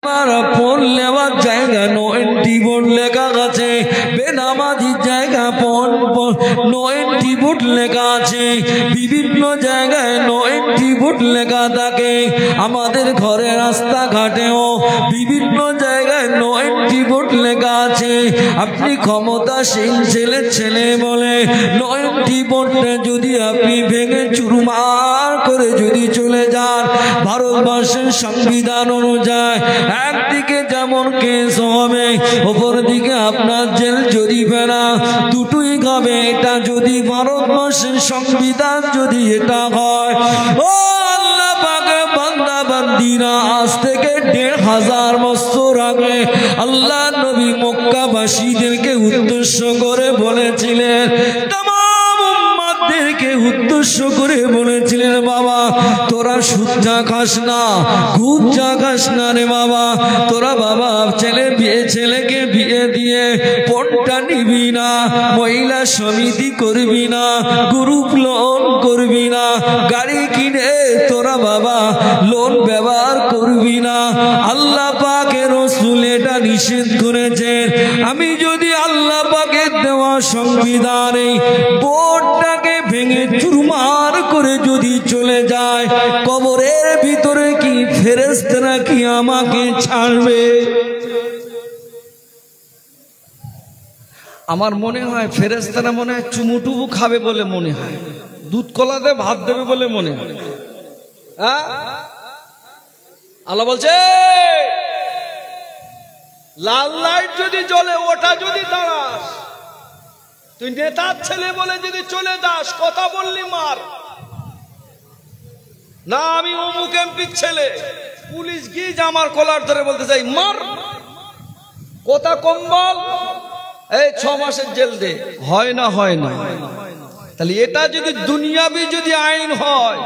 আমার ফোন নেওয়ার জায়গা নো এন্ট্রি বোর্ড লেখা আছে, বেনামাজির জায়গা নো এন্ট্রি বোর্ড লেখা আছে, বিভিন্ন জায়গায় নো এন্ট্রি বোর্ড লেখা থাকে। আমাদের ঘরে রাস্তাঘাটেও বিভিন্ন জায়গায় নো এন্ট্রি বোর্ড লেখা আছে। আপনি ক্ষমতাশীল ছেলে বলে নো এন্ট্রি বোর্ডটা যদি আপনি ভেঙে চুরমার করে যদি চলে যান, ভারতবর্ষের সংবিধান অনুযায়ী একদিকে যেমন কেস হবে, অপর দিকে আপনার জেল জরিমানা দুটোই হবে। এটা যদি ভারতবর্ষের সংবিধান যদি এটা হয়, ও আল্লাহ পাকের বান্দা বান্দিরা, আজ থেকে ১৫০০ বছর আগে আল্লাহ নবী মক্কাবাসীদেরকে উদ্দেশ্য করে বলেছিলেন, কে উদ্দেশ্য করে বলেছিলেন, বাবা তোরা সুদ চা খাস না, ঘুষ চা খাস না রে বাবা, তোরা বাবা ছেলেকে বিয়ে দিয়ে পণটা নিবি না, মহিলা সমিতি করবি না, গ্রুপ লোন করবি না, গাড়ি কিনে তোরা বাবা লোন ব্যবহার করবি না। আল্লাহ পাকের রাসূল এটা নিষেধ করেছেন। আমি যদি আল্লাহ পাকের দেওয়া সংবিধানে বোর্ডটাকে ভেঙে চুরমার করে যদি চলে যায়, কবরের ভিতরে কি ফেরেশতারা কি আমাকে ছাড়বে? আমার মনে হয় ফেরেশতারা মনে হয় চুমুটুবু খাবে বলে মনে হয়, দুধ কলাতে ভাত দেবে বলে মনে হয়। আল্লাহ বলছে লাল লাইট যদি জ্বলে, ওটা যদি দাঁড়াস, তুই নেতার ছেলে বলে যদি চলে যাস, কথা বললি মার না, আমি অমুক এমপির ছেলে, পুলিশ গিয়ে জামার কলার ধরে বলতে চাই মার, কথা কম বল, এই ৬ মাসের জেল দে, হয় না হয় না। তাহলে এটা যদি দুনিয়াবি যদি আইন হয়,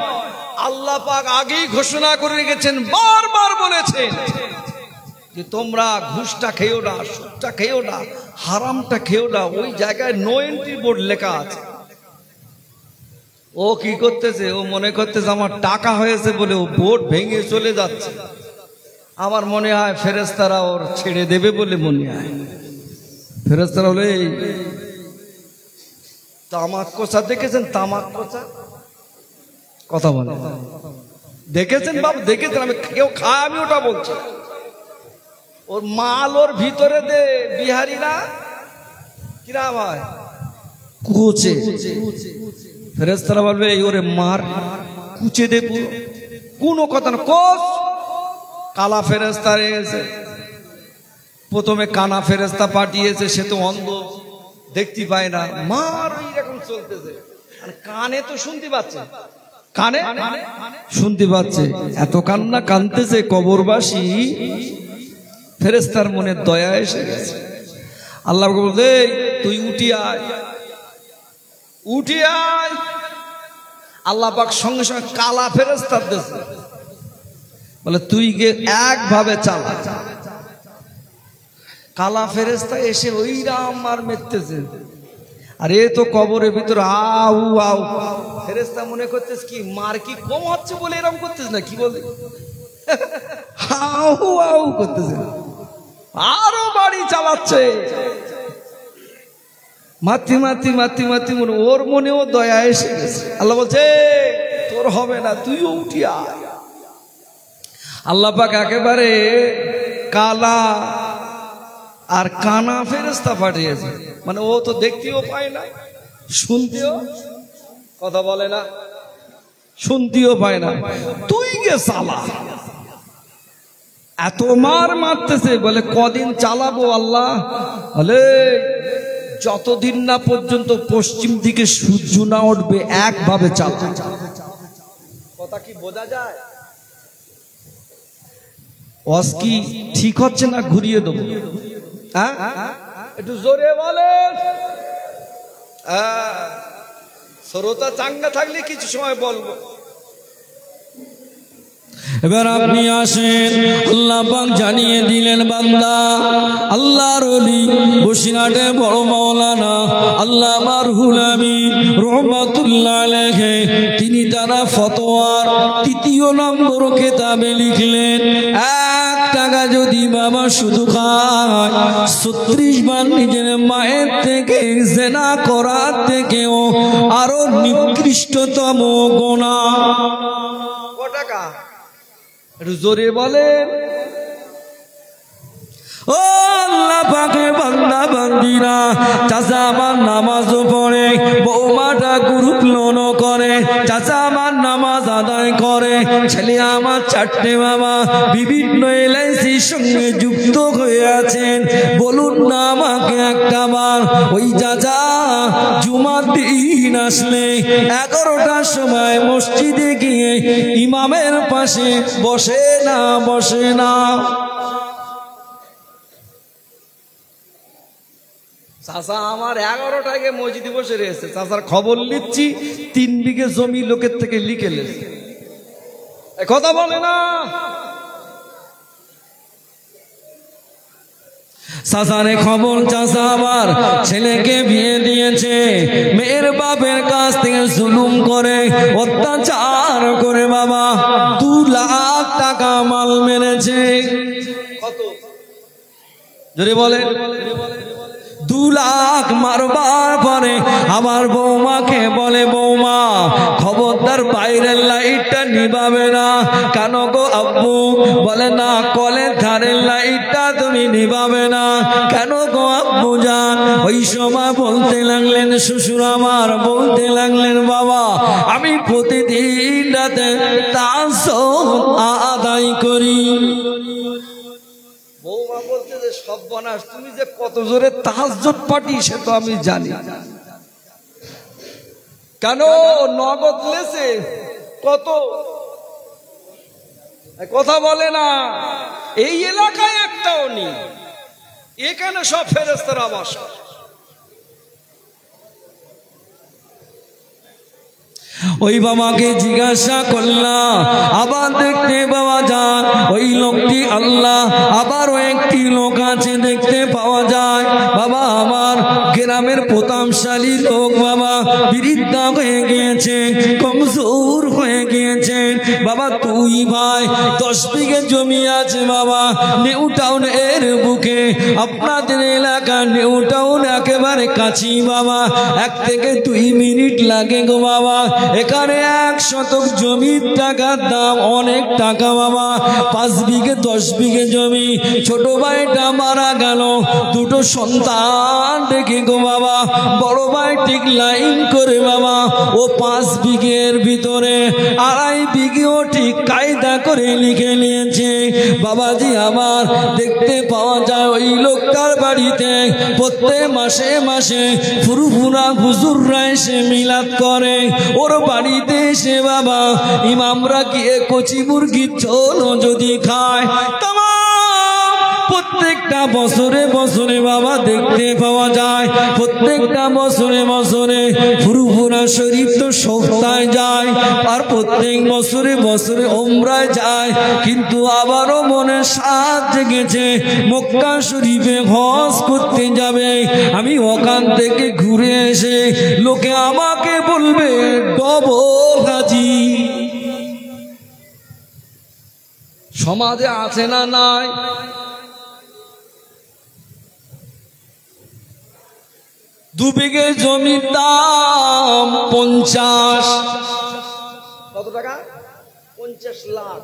আল্লাহ পাক আগেই ঘোষণা করে রেখেছেন, বারবার বলেছেন যে তোমরা ঘুষটা খেও না, সুদটা খেও না, হারামটা খেও না। ওই জায়গায় নো এন্ট্রি বোর্ড লেখা আছে। ও কি করতেছে? ও মনে করতেছে আমার টাকা হয়েছে বলে ও বোর্ড ভেঙে চলে যাচ্ছে। আমার মনে হয় ফেরেশতারা ওর ছেড়ে দেবে বলে মনে হয়। ফেরেশতারা বলে তামাক কোচা দেখেছেন? তামাক কোচা কথা বলে দেখেছেন বাবু? দেখেছেন? আমি কেউ খায়, আমি ওটা বলছি। ওর মাল ওর ভিতরে দে, বিহারিরা কিরা ভাই কুচে, ফেরেশতারা বলবে এই ওরে মার, কুচে দে পুরো, কোনো কথা না। কোচ কালা ফেরেশতা এসে প্রথমে কানা ফেরেশতা পাঠিয়েছে, সে তো অন্ধ, দেখতে পায় না, মার এইরকম চলতেছে, আর কানে তো শুনতে পাচ্ছে, কানে শুনতে পাচ্ছে, এত কান্না কানতেছে কবরবাসী। ফেরেশতার মনে দয়া এসে গেছে। আল্লাহ বলতে তুই উঠি আয়, উঠি আয়। আল্লাহ পাক সঙ্গে সঙ্গে কালা ফেরেশতার দেশে বলে তুই গে একভাবে চালা। কালা ফেরেশতা এসে ওই রাম আর মেরতেছে, আর এ তো কবরের ভিতর আউ আউ। ফেরেশতা মনে করতেছ কি মার কি কম হচ্ছে বলে এরকম করতেছ না, কি বলে আউ আউ করতেছে, আরো বাড়ি চালাচ্ছে, মাতি মাতি মাতি মাতি মনে, ওর মনেও দয়া এসে গেছে। আল্লাহ বলছে তোর হবে না, তুইও উঠি আয়। আল্লাহ পাক একেবারে কালা আর কানা ফেরেশতা পাঠিয়েছে, মানে ও তো দেখতেও পায় না, শুনতেও কথা বলে না, শুনতেও পায় না, তুই গে চালা। এত মার মারতেছে, বলে কদিন চালাবো আল্লাহ? বলে যতদিন না পর্যন্ত পশ্চিম দিকে সূর্য না উঠবে একভাবে চালা। কথা কি বোঝা যায়? ওয়াজ কি ঠিক হচ্ছে না ঘুরিয়ে দেবো? হ্যাঁ একটু জোরে বলেন। শ্রোতা চাঙ্গা থাকলে কিছু সময় বলবো। এবার আপনি আসেন, আল্লাহ পাক জানিয়ে দিলেন বান্দা, আল্লাহর ওলি বসিরহাটে বড় মাওলানা আল্লামা রুহুল আমিন রাহমাতুল্লাহ আলাইহি, তিনি তারা ফতোয়ার ৩য় নম্বর কিতাবে লিখলেন, একটা টাকা যদি বাবা শুধু খায় 36 বার নিজের মায়ের থেকে জেনা করার থেকেও আরো নিকৃষ্টতম গুনাহ। কত টাকা একটু জোরে বলেন। ও আল্লাহ পাকের বান্দা বান্দিরা, চাচা আমার নামাজও পড়ে, বৌমাটা গ্রুপলোনও করে, চাচা আমার নামাজ আদায় করে, ছেলে আমার 4টে বাবা বিভিন্ন LICর সঙ্গে যুক্ত হয়ে আছেন। বলুন না আমাকে একটা বার, ওই চাচা জুমার দিন আসলে 11টার সময় মসজিদে গিয়ে ইমামের পাশে বসে না? বসে না? চাচা আমার 11টায় মসজিদে বসে রয়েছে। চাচার খবর নিচ্ছি 3 বিঘে জমি লোকের থেকে লিখে লেছে। কথা বলে না। চাচারে খবর, চাচা আবার ছেলেকে বিয়ে দিয়েছে, মেয়ের বাপের কাছ থেকে জুলুম করে অত্যাচার করে বাবা 2 লাখ টাকা মাল মেরেছে। কত জোরে বলেন? 2 লাখ মারবার পরে আমার বৌমাকে বলে, বৌমা খবরদার বাইরের লাইটটা নিভাবে না। কেন গো আব্বু? বলে না, কলের ধারের লাইটটা তুমি নিভাবে না কেন গো আব্বু জান? ওই সময় বলতে লাগলেন শ্বশুর আমার, বলতে লাগলেন বাবা আমি প্রতিদিন রাতে তাহাজ্জুদ আদায় করি। বৌমা বলতে যে সর্বনাশ, তুমি যে কত জোরে তাহাজ্জুদ পাঠি সে তো আমি জানি। কেন নগদ লেছে কত? কথা বলে না। এই এলাকায় একটাও নেই, এখানে সব ফেরেশতারা বাস করে। ওই বাবাকে জিজ্ঞাসা করলাম, আবার দেখতে পাওয়া যায় ওই লোকটি আল্লাহ। আবারও একটি লোক আছে দেখতে পাওয়া যায় বাবা আমার গ্রামের প্রতাপশালী লোক বাবা, বৃদ্ধা হয়ে গিয়েছে, কমজোর হয়ে গিয়েছে বাবা। তুই ভাই 10 বিঘে জমি আছে বাবা নিউ টাউনের বুকে, আপনাদের এলাকা নিউ টাউন একেবারে কাছি বাবা, 1 থেকে 2 মিনিট লাগে গো বাবা। এখানে 1 শতক জমির টাকার দাম অনেক টাকা বাবা। 5 বিঘে 10 বিঘে জমি, ছোট ভাইটা মারা গেল, 2টো সন্তান রেখে গো বাবা। বড় ভাই ঠিক লাইন করে বাবা ও 5 বিঘের ভিতরে 2.5 বিঘেও ঠিক কায়দা করে লিখে নিয়েছে বাবাজি আমার। দেখতে পাওয়া যায় ওই লোকটার বাড়িতে প্রত্যেক মাসে মাসে ফুরফুরা হুজুররা এসে মিলাদ করে। ওর বাড়িতে এসে বাবা ইমামরা গিয়ে কচি মুরগির ঝোল যদি খায়, প্রত্যেকটা বছরে বছরে বাবা দেখতে পাওয়া যায়, প্রত্যেকটা বছরে বছরে ফুরফুরা শরীফ তো সপ্তাহে যায়, আর প্রত্যেক বছরে বছরে ওমরায় যায়। কিন্তু আবারও মনে সাথ জেগেছে মক্কা শরীফে হজ করতে যাবে। আমি ওখান থেকে ঘুরে এসে লোকে আমাকে বলবে ডবল হাজি। সমাজে আছে না নাই? দু বিঘে জমির দাম 50। কত টাকা? 50 লাখ।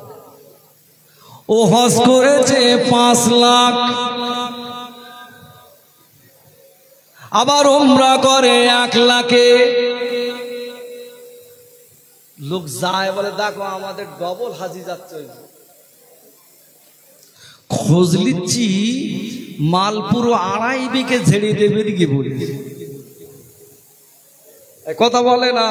ও হজ করেছে 5 লাখ। আবার উমরা করে 1 লাখে। লোক যায় বলে দেখো আমাদের ডবল হাজি যাচ্ছে। খোঁজ নিচ্ছি মাল পুরো 2.5 বিঘে ঝেড়ে দেবে দিকে বলি। কথা বলে না।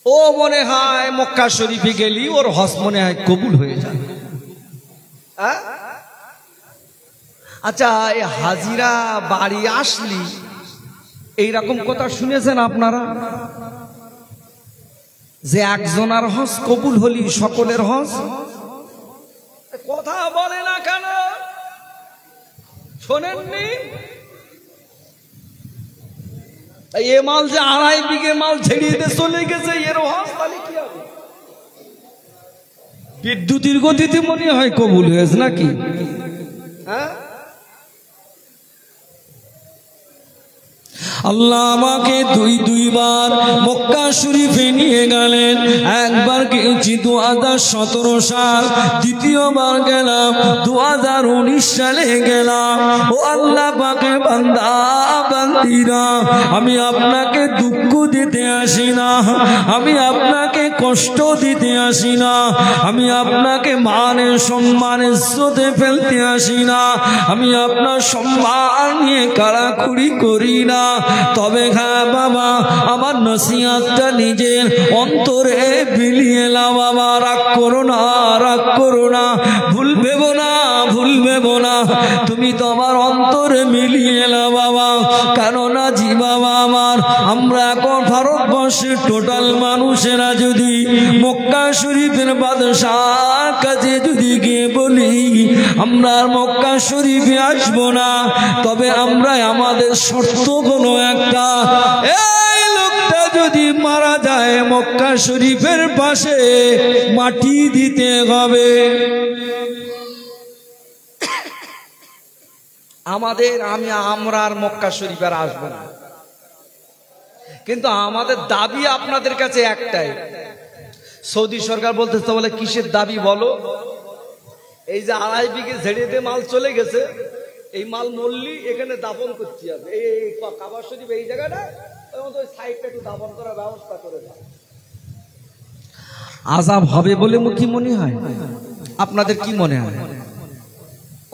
ও মনে হয় মক্কা শরীফে গেলি ওর হজ মনে হয় কবুল হয়ে যায়। আচ্ছা এই হাজিরা বাড়ি আসলি এইরকম কথা শুনেছেন আপনারা যে একজনের হজ কবুল হলি সকলের হজ? কথা বলে না কেন? শোনেননি? এ মাল যে 2.5 বিঘে মাল ছেড়িয়ে দিয়ে চলে গেছে এর হজ তাহলে কি হবে? বিদ্যুতের গতিতে মনে হয় কবুল হয়েছে নাকি? হ্যাঁ, আল্লাহ আমাকে দুইবার মক্কা শরীফে নিয়ে গেলেন। একবার গেছি 2017 সাল, দ্বিতীয়বার গেলাম 2019 সালে গেলাম। ও আল্লাহ পাকের বান্দা বান্দিরা, আমি আপনাকে দুঃখ দিতে আসি না, আমি আপনাকে কষ্ট দিতে আসি না, আমি আপনাকে মানের সম্মানের স্রোতে ফেলতে আসি না, আমি আপনার সম্মান নিয়ে কাড়াকুড়ি করি না। তবে হ্যাঁ বাবা, আমার নসিহতটা নিজের অন্তরে বিলিয়ে নাও বাবা। রাগ করো না, রাগ করো না, ভুল ভেবো না, ভুল ভেবো না, তুমি তো আমার অন্তরে মিলিয়ে নাও বাবা। কেননা জি বাবা আমার, আমরা এখন ভারতবর্ষের টোটাল মানুষেরা যদি মক্কা শরীফের বাদশার কাছে যদি গিয়ে বলি আমরা আর মক্কা শরীফে আসবো না, তবে আমরা আমাদের শর্ত কোনো একটা, এই লোকটা যদি মারা যায় মক্কা শরীফের পাশে মাটি দিতে হবে। আমরা আর মক্কা শরীফে আসবো না, কিন্তু আমাদের দাবি আপনাদের কাছে একটাই। সৌদি সরকার বলতেছে, বলে কিসের দাবি বলো? এই যে 2.5 বিঘে ঝেড়েতে মাল চলে গেছে, এই মাল মল্লি এখানে দাফন করতে হবে। এই কাবা শরীফ এই জায়গাটা ওই সাইডটা একটু দাফন করার ব্যবস্থা করে দাও। আযাব হবে বলে কি মনে হয়? আপনাদের কি মনে হয়?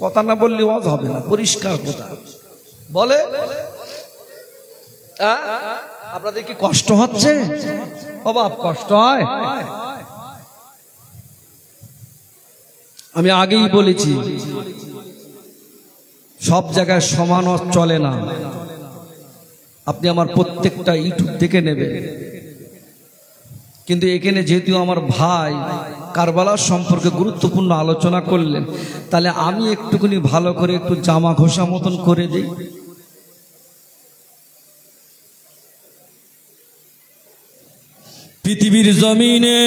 কথা না বললে ওয়াজ হবে না, পরিষ্কার কথা বলে। আপনাদের কি কষ্ট হচ্ছে? বাবা কষ্ট হয়। আমি আগেই বলেছি, সব জায়গায় সমান চলে না। আপনি আমার প্রত্যেকটা ইউটিউব দেখে নেবেন, কিন্তু এখানে যেহেতু আমার ভাই কারবালার সম্পর্কে গুরুত্বপূর্ণ আলোচনা করলেন, তাহলে আমি একটুখানি ভালো করে একটু জামা ঘষা মতন করে দিই। পৃথিবীর জমিনে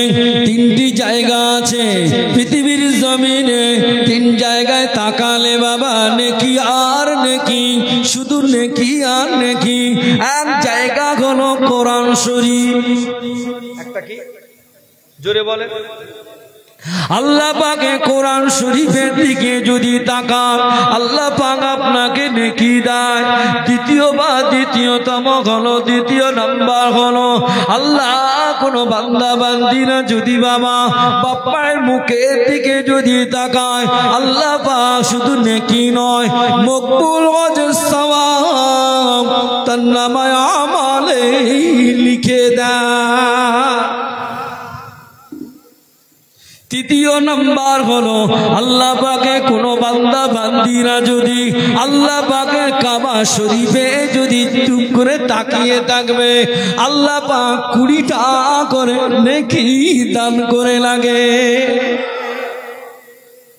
3টি জায়গা আছে, পৃথিবীর জমিনে 3 জায়গায় তাকালে বাবা নেকি আর নেকি, শুধু নেকি আর নেকি। এক জায়গা হলো কোরআন শরীফ। একটা কি জোরে বলে? আল্লাহ পাকে কোরআন শরীফের দিকে যদি তাকান, আল্লাহ পাক আপনাকে নেকি দেয়। দ্বিতীয়তম হলো, দ্বিতীয় নাম্বার হলো, আল্লাহ কোনো বান্দা বান্দিরা যদি বাবা বাপ্পার মুখের দিকে যদি তাকায়, আল্লাহ পাক শুধু নেকি নয়, মকবুল ওয়াজস সওয়াব তার নামে আমলে লিখে দেয়। তৃতীয় নাম্বার হলো, আল্লাহ পাকে কোনো বান্দা বান্দিরা যদি আল্লাহ পাকে কাবা শরীফে যদি চুপ করে তাকিয়ে থাকবে, আল্লাহ পাক 20টা করে নেকি দান করে লাগে।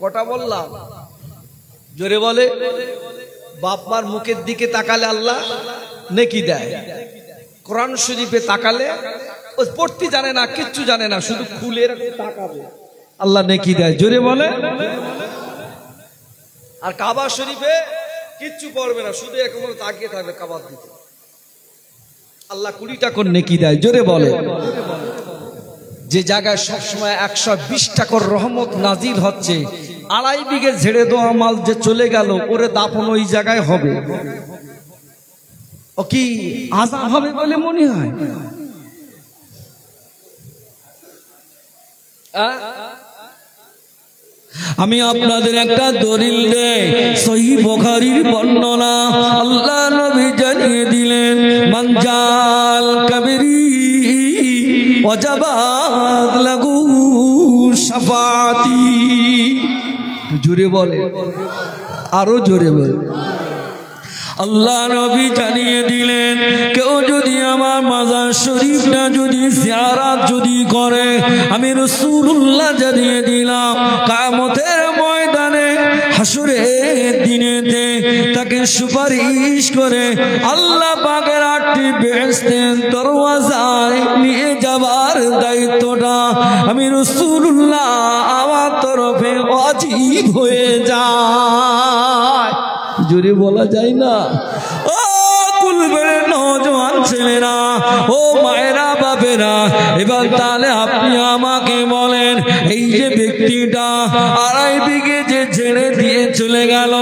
কটা বললাম? জোরে বলে। বাপ্পার মুখের দিকে তাকালে আল্লাহ নেকি দেয়, কোরআন শরীফে তাকালে ও পড়তে জানে না, কিচ্ছু জানে না, শুধু খুলে তাকাবে, আল্লাহ নেকি দেয়। জোরে বলে। আর কাবা শরীফে কিচ্ছু পড়বে না, শুধু একেবারে তাকিয়ে থাকবে কাবার দিকে, আল্লাহ 20টা করে নেকি দেয়। জোরে বলে। যে জায়গায় সবসময় 120টা করে রহমত নাজিল হচ্ছে, 2.5 বিঘে ঝেড়ে দেওয়া মাল যে চলে গেল, ওরে দাফন ওই জায়গায় হবে, ও কি আযাব হবে বলে মনে হয়? আমি আপনাদের একটা দলিল দেই, সহিহ বুখারীর বর্ণনা। আল্লাহ নবী জানিয়ে দিলেন, মানজাল কবরি ওয়াজাবাত লাহু শাফাতি। জোরে বলে, আরো জোরে বলে। আল্লাহ নবী জানিয়ে দিলেন, কেউ যদি আমার মাজার শরীফটা যদি জিয়ারত যদি করে, আমি রাসূলুল্লাহ জানিয়ে দিলাম, কিয়ামতের ময়দানে হাসরের দিনেতে তাকে সুপারিশ করে আল্লাহ পাকের 8টি বেহেশতের দরওয়াজায় নিয়ে যাবার দায়িত্বটা আমি রাসূলুল্লাহ আমার তরফে ওয়াজিব হয়ে যায়। জোরে বলা যায় না? ও কুলবের নওজোয়ান ছেলেরা, ও মায়েরা, বাপেরা, এবার তাহলে আপনি আমাকে বলেন, এই যে ব্যক্তিটা 2.5 বিঘে যে ছেড়ে দিয়ে চলে গেল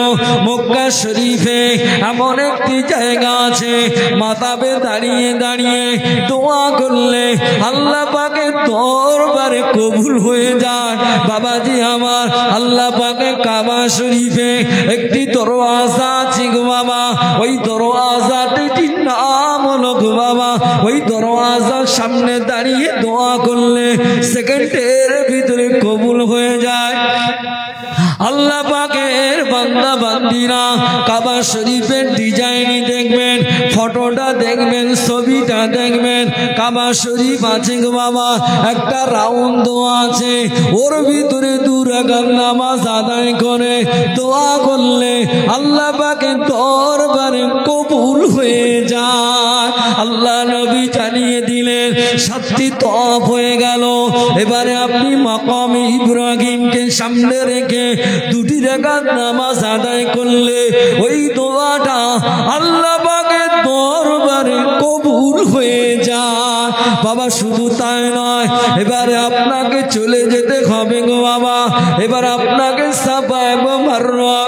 মক্কা শরীফে, এমন একটি জায়গা আছে মাথাবে দাঁড়িয়ে দাঁড়িয়ে দোয়া করলে আল্লাহ পাকের দরবারে কবুল হয়ে যায়। বাবাজি আমার, আল্লাহ পাকের কাবা শরীফে একটি দরওয়াজা আছে গো বাবা, ওই দরওয়াজাটির নাম হলো গো বাবা, ওই দরওয়াজার সামনে দাঁড়িয়ে দোয়া করলে সেকেন্ডের ভিতরে কবুল হয়ে যায়। আল্লাহ পাকের বান্দা বান্দিরা কাবা শরীফের ডিজাইনই দেখবেন, ফটোটা দেখবেন, ছবিটা দেখবেন। কাবা শরীফ আছে গো বাবা, একটা রাউন্ড দোয়া আছে, ওর ভিতরে 2 রাকাত নামাজ আদায় করে দোয়া করলে আল্লাহ পাকের দরবারে কবুল হয়ে যায়। আল্লাহ নবী জানিয়ে দিলেন 7টি তওয়াফ হয়ে গেল। এবারে আপনি মাকামে ইব্রাহিমকে সামনে রেখে 2টি রাকাত নামাজ আদায় করলে ওই দোয়াটা আল্লাহ পাকের দরবারে কবুল হয়ে যায়। বাবা শুধু তাই নয়, এবারে আপনাকে চলে যেতে হবে গো বাবা, এবার আপনাকে সাফা এবং মারওয়া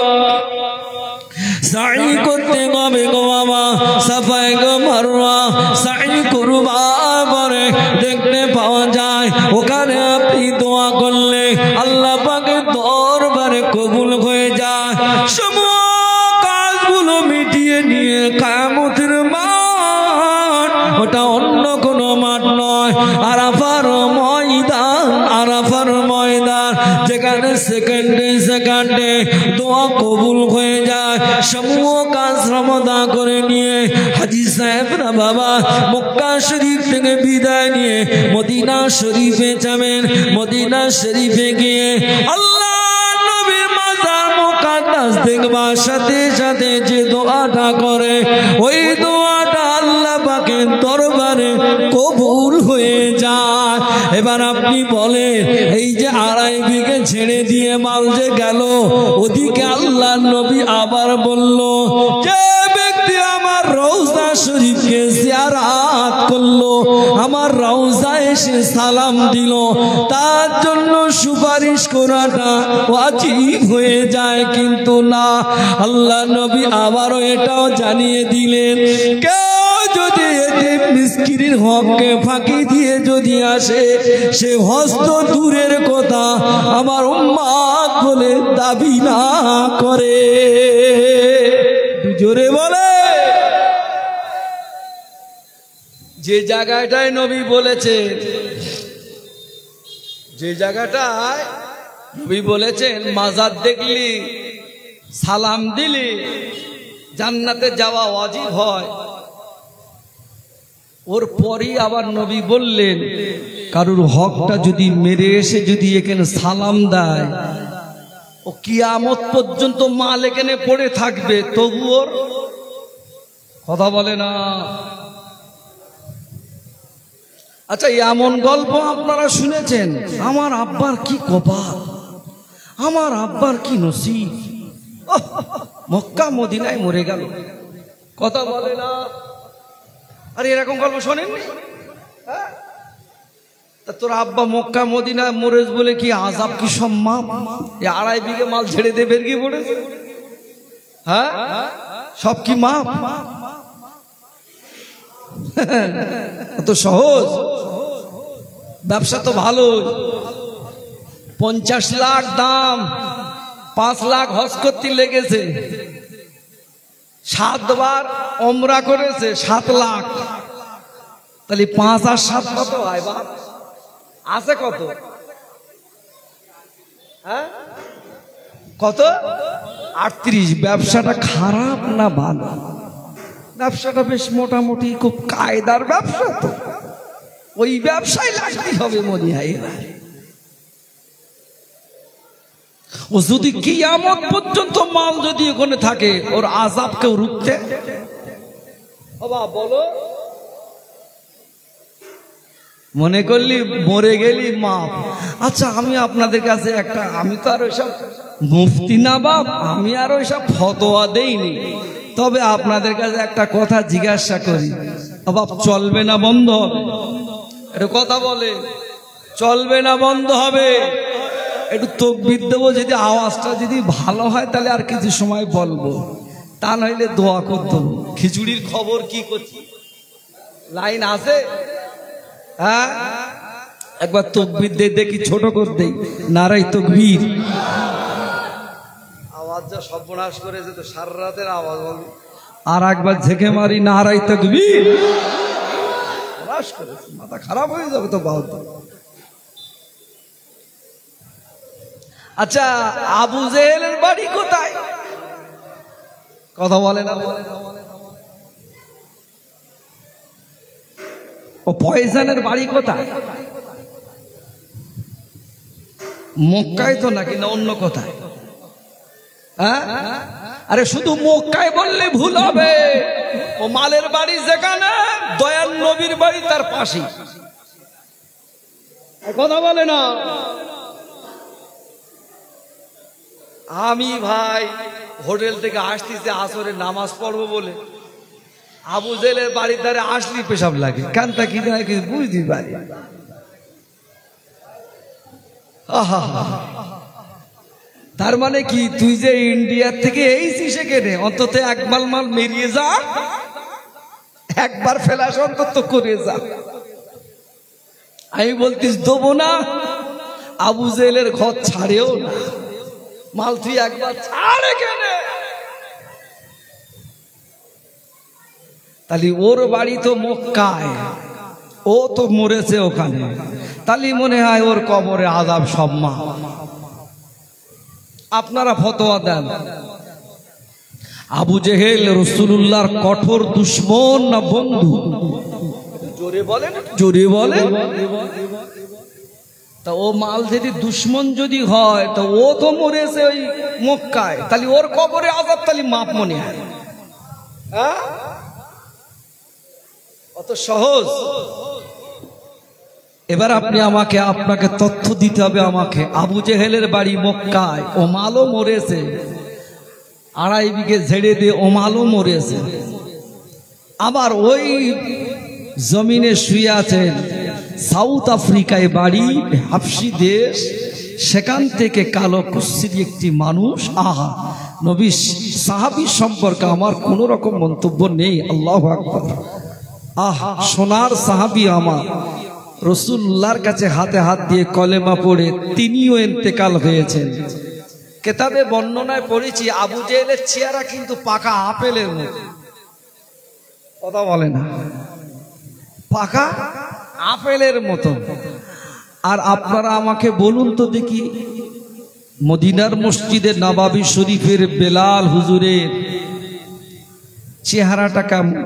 সাই করতে হবে গো বাবা। সাফা এবং মারওয়া সাই করবার পরে দেখতে পাওয়া যায় ওখানে আপনি দোয়া করলে আল্লাহ পাকের দরবারে কবুল হয়ে যায়। সমস্ত কাজগুলো মিটিয়ে নিয়ে কিয়ামতের মাঠ, ওটা অন্য কোনো মাঠ নয়, আরাফার ময়দান, আরাফার ময়দান, যেখানে সেকেন্ডে সেকেন্ডে দোয়া কবুল হয়ে যায়। সমূহ কাজ সমাধা করে নিয়ে হাজী সাহেবরা বাবা মক্কা শরীফ থেকে বিদায় নিয়ে মদিনা শরীফে যাবেন। মদিনা শরীফে গিয়ে আল্লাহ নবীর মাজার মুকাদ্দাস দেখবার সাথে সাথে যে দোয়াটা করে ওই দোয়াটা আল্লাহ পাকের দরবারে কবুল হয়ে যায়। এবার আপনি বলেন, এই যে 2.5 বিঘে ছেড়ে দিয়ে মাল যে গেল, ওদিকে আল্লাহ নবী আবার বলল, যে ব্যক্তি আমার রওজা শরীফকে জিয়ারত করলো, আমার রওজা এসে সালাম দিল, তার জন্য সুপারিশ করাটা ওয়াজিব হয়ে যায়। কিন্তু না, আল্লাহ নবী আবারও এটাও জানিয়ে দিলেন, কেউ যদি এতিম মিসকিনের হককে ফাঁকি দিয়ে যদি আসে, সে হস্ত দূরের কথা আমার উম্মত বলে দাবি না করে। জোরে বলে, যে জায়গাটায় নবী বলেছেন, যে জায়গাটায় নবী বলেছেন মাজার দেখলি সালাম দিলি জান্নাতে যাওয়া ওয়াজিব হয়, ওর পরই আবার নবী বললেন, কারুর হকটা যদি মেরে এসে যদি এখানে সালাম দেয়, ও কিয়ামত পর্যন্ত মাল এখানে পড়ে থাকবে, তবু ওর কথা বলে না। আচ্ছা, এমন গল্প আপনারা শুনেছেন, আমার আব্বার কি কপাল, আমার আব্বার কি নসিব, মক্কা মদিনায় মরে গেল, কথা বলে না। আরে এরকম গল্প শোনেননি? তা তোর আব্বা মক্কা মদিনায় মরেজ বলে কি আযাব কি সম্মান? 2.5 বিঘে মাল ছেড়ে দিয়ে বের গিয়ে পড়েছে, হ্যাঁ সব কি মাপ? তো সহজ ব্যবসা তো ভালো, 50 লাখ দাম, 5 লাখ হজ করতে লেগেছে, 7 বার ওমরা করেছে, 7 লাখ, তাহলে 5 আর 7 কত হয়? বাপ আছে কত? হ্যাঁ কত? 38। ব্যবসাটা খারাপ না ভালো? ব্যবসাটা বেশ মোটামুটি, খুব কায়দার ব্যবসা, তো ওই ব্যবসায় লাগতে হবে মনে হয়। ও যদি কিয়ামত পর্যন্ত মাল যদি ওখানে থাকে, ওর আযাব কেউ রুখতে? বাবা বলো, মনে করলি মরে গেলি মাপ। আচ্ছা আমি আপনাদের কাছে একটা, আমি তো আর ওইসব মুফতি না বাপ, আমি আর ওইসব ফতোয়া দেইনি, তবে আপনাদের কাছে একটা কথা জিজ্ঞাসা করি, বাপ চলবে না বন্ধ হবে? একটু কথা বলে, চলবে না বন্ধ হবে? একটু তাকবীর দেবো, যদি আওয়াজটা যদি ভালো হয় তাহলে আর কিছু সময় বলবো, তা নইলে দোয়া করতে। খিচুড়ির খবর কি করছি, লাইন আছে? হ্যাঁ একবার তাকবীর দে দেখি, ছোট করে দেই, নারাই তাকবীর। আওয়াজ যা সর্বনাশ করেছে তো, সারা রাতের আওয়াজ বল। আর একবার ঝেঁকে মারি, নারাই তাকবীর। সর্বনাশ করেছে, মাথা খারাপ হয়ে যাবে তো বাবা। আচ্ছা আবু জেহেলের বাড়ি কোথায়? কথা বলে না? ও পয়সানের বাড়ি কোথায়? মক্কায় তো নাকি, না অন্য কোথায়? হ্যাঁ আরে শুধু মক্কায় বললে ভুল হবে, ও মালের বাড়ি যেখানে, দয়াল নবীর বাড়ি তার পাশে। কথা বলে না? আমি ভাই হোটেল থেকে আসতেছি আসরে নামাজ পড়বো বলে, আবু জেলের বাড়ির ধারে আসলি পেশাব লাগে, কানটা কি না কি বুঝতে পারি। তার মানে কি, তুই যে ইন্ডিয়ার থেকে এইছিস সেখানে, অন্তত একবার মাল মেরিয়ে যা, একবার ফেলাস অন্তত করে যা। আমি বলতিস দেবো না, আবু জেলের ঘর ছাড়েও না, মাল তুই একবার ছাড়ে কেন? তাহলে ওর বাড়ি তো মক্কায়, ও তো মরেছে ওখানে, তাহলে মনে হয় ওর কবরে আযাব সব মা। আপনারা ফতোয়া দেন, আবু জেহেল রাসূলুল্লাহর কঠোর দুশমন না বন্ধু? জোরে বলেন, জোরে বলেন। তা ও মাল যদি দুশমন যদি হয়, তো ও তো মরেছে ওই মক্কায়, তাহলে ওর কবরে আযাব তাহলে মাপ মনে হয়? হ্যাঁ অত সহজ? এবার আপনি আমাকে, আপনাকে তথ্য দিতে হবে আমাকে। আবু জেহেলের বাড়ি মক্কায়, ও মালও মরেছে, 2.5 বিঘে ঝেড়ে দিয়ে ও মালও মরেছে। আবার ওই জমিনে শুয়ে আছেন, সাউথ আফ্রিকায় বাড়ি, হাবশি দেশ, সেখান থেকে কালো কুৎসিত একটি মানুষ। আহা, নবী সাহাবী সম্পর্কে আমার কোন রকম মন্তব্য নেই, আল্লাহু আকবার। আহা, সোনার সাহাবী আমার, রাসূলুল্লাহর কাছে হাতে হাত দিয়ে কলেমা পড়ে তিনিও ইন্তেকাল হয়েছেন। কিতাবে বর্ণনায় পড়েছি, আবু জেহেলের চেহারা কিন্তু পাকা আপেলের মতো। কথা বলে না? পাকা আপেলের মতো। আর আপনারা আমাকে বলুন তো দেখি, মদিনার মসজিদে নববী শরীফের বেলাল হুজুরের চেহারাটা কেমন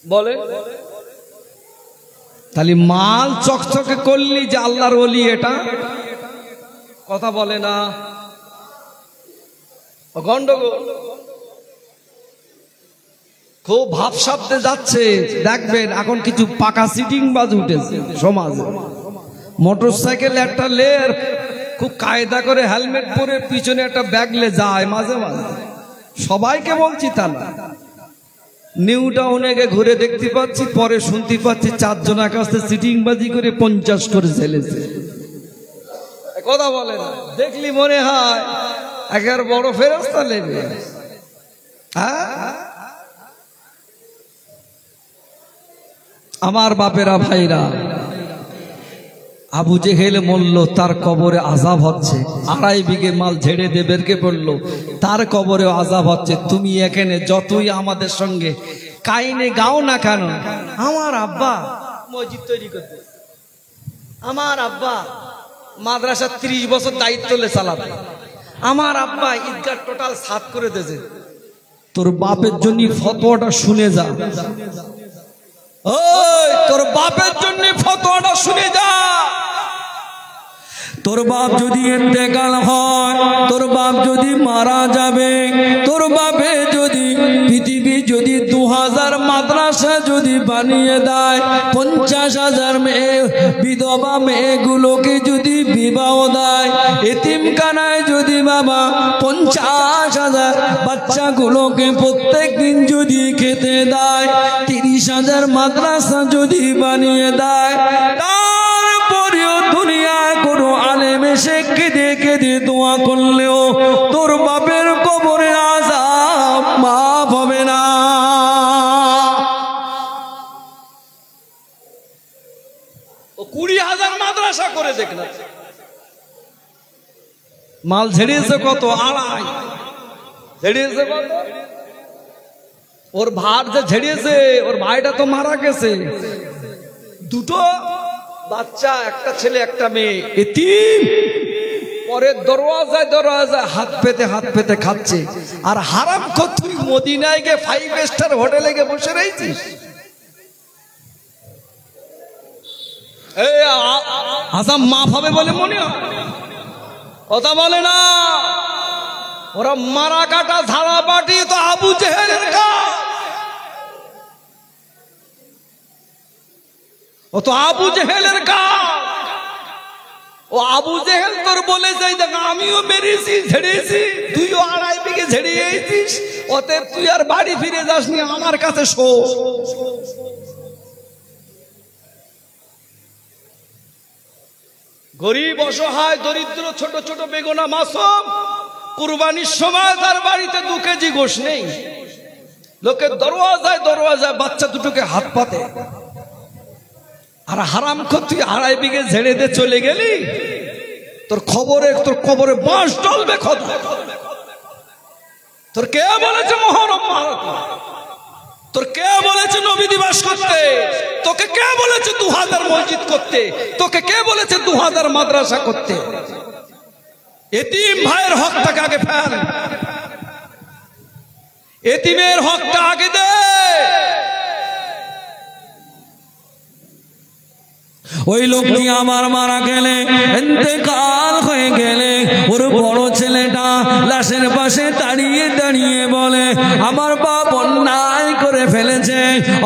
বলে? তাহলে মাল চকচকে করলি যে আল্লাহর ওলি এটা? কথা বলে না? গন্ডগোল খুব ভাবসাবতে যাচ্ছে। দেখবেন এখন কিছু পাকা সিটিং বাজ উঠেছে সমাজে, মোটরসাইকেল একটা লের খুব কায়দা করে হেলমেট পরে পিছনে একটা ব্যাগ লে যায় মাঝে মাঝে, সবাইকে বলছি তা না। নিউ টাউনে ঘুরে দেখতে পাচ্ছি, পরে শুনতে পাচ্ছি 4 জনের কাছে সিটিং বাজি করে 50 করে ছেলেছে। কথা বলে না? দেখলি মনে হয় একেবারে বড় ফেরেশতা লেবে। হ্যাঁ আমার বাপেরা ভাইরা, আবু জেহেল মরল, তার কবরে আযাব হচ্ছে। 2.5 বিঘে মাল ঝেড়ে দিয়ে বেরকে পড়লো, তার কবরে আযাব হচ্ছে। তুমি এখানে যতই আমাদের সঙ্গে কাইনে গাও না কেন, আমার আব্বা মসজিদ তৈরি করতে, আমার আব্বা মাদ্রাসা 30 বছর দায়িত্ব লে চালাবে, আমার আব্বা ঈদগাহ টোটাল সাত করে দিয়েছে, তোর বাপের জন্য ফতোয়াটা শুনে যা। ওই তোর বাপের জন্য ফতোয়াটা শুনে যা। তোর বাপ যদি ইন্তেকাল হয়, তোর বাপ যদি মারা যাবে, তোর বাপে যদি পৃথিবী যদি 2000 মাদ্রাসা যদি বানিয়ে দেয়, 50,000 মেয়ে বিধবা মেয়েগুলোকে যদি বিবাহ দেয়, এতিমখানায় যদি বাবা 50,000 বাচ্চাগুলোকে প্রত্যেক দিন যদি খেতে দেয়, 30,000 মাদ্রাসা যদি বানিয়ে দেয়, তারপরেও দুনিয়ায় কোনো আলেম এসে কেঁদে কেঁদে দোয়া করলেও তোর বাপের কবরে আযাব মাফ হবে না। ও 20,000 মাদ্রাসা করে দেখলাম, মাল ঝেড়িয়েছে কত? 2.5 ঝেড়িয়েছে কত? ওর ভার যে ঝেড়িয়েছে, ওর ভাইটা তো মারা গেছে, 2 বাচ্চা, একটা ছেলে একটা মেয়ে, এতিম। পরে দরওয়াজায় দরওয়াজায় হাত পেতে খাচ্ছে। আর হারামখোর তুই মদিনায় গিয়ে 5 স্টার হোটেলে গিয়ে বসে রয়েছিস। আসাম মাফ হবে বলে মনে হয়? কথা বলে না। ওরা মারা কাটা ধারা পাটি তো আবু জেহেলের কাজ। ও তো আবু জেহেলের কাজ। ও আবু জেহেল তোর বলে যাই দেখ, আমিও বেরিয়েছি, ঝেড়েছি, তুইও 2.5 বিঘে ঝেড়িয়েছিস, অতএব তুই আর বাড়ি ফিরে যাসনি, আমার কাছে শো। গরিব অসহায় দরিদ্র ছোট ছোট বেগুনা মাসুম, কুরবানির সময় তার বাড়িতে 2 কেজি গোশ নেই, লোকের দরওয়াজায় দরওয়াজায় বাচ্চা দুটোকে হাত পাতে। আর হারামখোর তুই 2.5 বিঘে ঝেড়ে দিয়ে চলে গেলি, তোর কবরে বাঁশ ডলবে খোদা। তোর কে বলেছে মহরম মারাত? তোর কে বলেছে নবী দিবস করতে? তোকে কে বলেছে 2000 মসজিদ করতে? তোকে কে বলেছে 2000 মাদ্রাসা করতে? এতিম ভাইয়ের হকটাকে আগে ফেল, এতিমের হকটা আগে দে। ওই লোকটি আমার মারা গেলে, ইন্তেকাল হয়ে গেলে, ওর বড় ছেলেটা লাশের পাশে দাঁড়িয়ে দাঁড়িয়ে বলে, আমার বাপ অন্যায় করে ফেলেছে,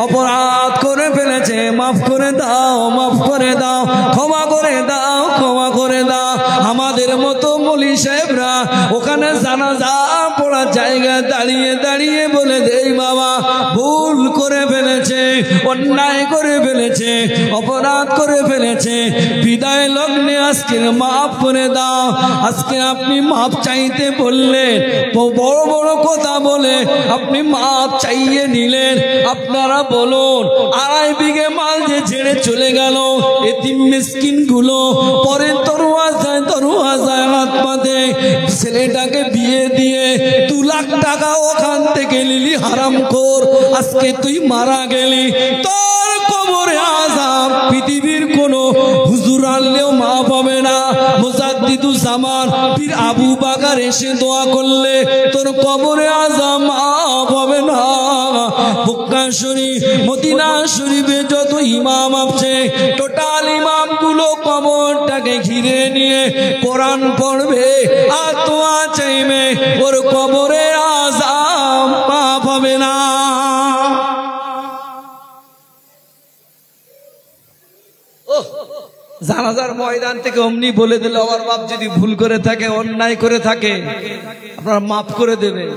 অপরাধ করে ফেলেছে, মাফ করে দাও, মাফ করে দাও, ক্ষমা করে দাও, ক্ষমা করে দাও। আমাদের মতো মৌলী সাহেবরা ওখানে জানাজা পড়ার জায়গায় দাঁড়িয়ে দাঁড়িয়ে বলে দেই, বাবা ভুল করে ফেলেছে, অন্যায় করে ফেলেছে, অপরাধ করে ফেলেছে, বিদায় লগ্নে আজকে মাফ করে দাও। আজকে আপনি মাফ চাইতে বললেন, বড় বড় কথা বলে আপনি মাফ চাইয়ে নিলেন। আপনারা বলুন, 2.5 বিঘে মাল যে ছেড়ে চলে গেল এতিম মিসকিন গুলো, পরে দরওয়াজায় দরওয়াজায় হাত পাতে, ছেলেটাকে বিয়ে দিয়ে 2 লাখ টাকা ওখান থেকে নিলি হারামখোর। আজকে তুই মারা গেলি, তোর কবরে আযাব পৃথিবীর কোনো হুজুর আনলেও মাফ হবে না। মুজাদ্দিদুজ্জামান পীর আবু বাকার এসে দোয়া করলে তোর কবরে আযাব মাফ হবে না। মক্কা শরীফ মদিনা শরীফে যত ইমাম আছে, টোটাল ইমাম গুলো কবরটাকে ঘিরে নিয়ে কোরআন পড়বে আর দোয়া চাইবে, ওর কবরে আযাব মাফ হবে না। জানাজার ময়দান থেকে অমনি বলে দিল, আমার বাপ যদি ভুল করে থাকে, অন্যায় করে থাকে, আপনারা মাফ করে দেবেন।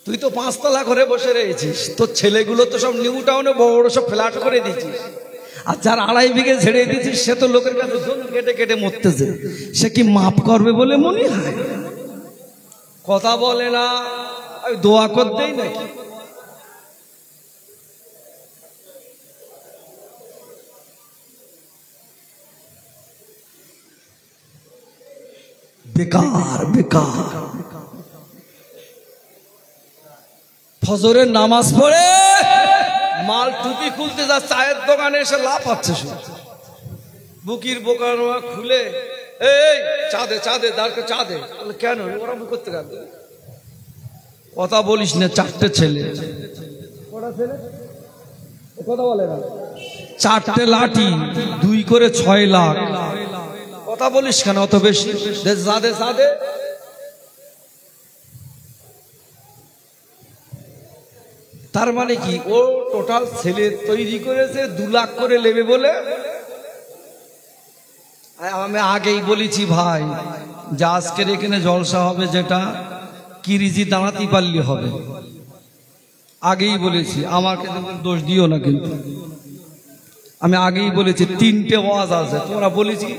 তুই তো 5 তলা করে বসে রয়েছিস, তোর ছেলেগুলো তো সব নিউ টাউনে বড় বড় সব ফ্ল্যাট করে দিয়েছিস। আর যার 2.5 বিঘে ঝেড়ে দিয়েছিস সে তো লোকের কাছে কেটে কেটে মরতেছে, সে কি মাফ করবে বলে মনে হয়? কথা বলে না, আমি দোয়া করতেই নাকি? বেকার বেকার ফজরের নামাজ পড়ে মাল টুপি খুলতে যা চায়ের দোকানে এসে লাভ হচ্ছে, বুকির বোকানো খুলে এই চাঁদে চাঁদে দাঁড়কে চাঁদে, কেন ওরা মুখ করতে গেল? কথা বলিস না, 4টে ছেলে, কথা বলে না, 4টে লাঠি, 2 করে 6 লাখ। কথা বলিস কেন অত বেশি? সাদে সাদে তার মানে কি ও টোটাল ছেলে তৈরি করেছে 2 লাখ করে নেবে বলে। আমি আগেই বলেছি ভাই, যে আজকের এখানে জলসা হবে যেটা কিরিজি দাঁড়াতে পারলে হবে, আগেই বলেছি। আমাকে দোষ দিও না, কিন্তু আমি আগেই বলেছি 3টে ওয়াজ আছে। তোমরা বলেছি,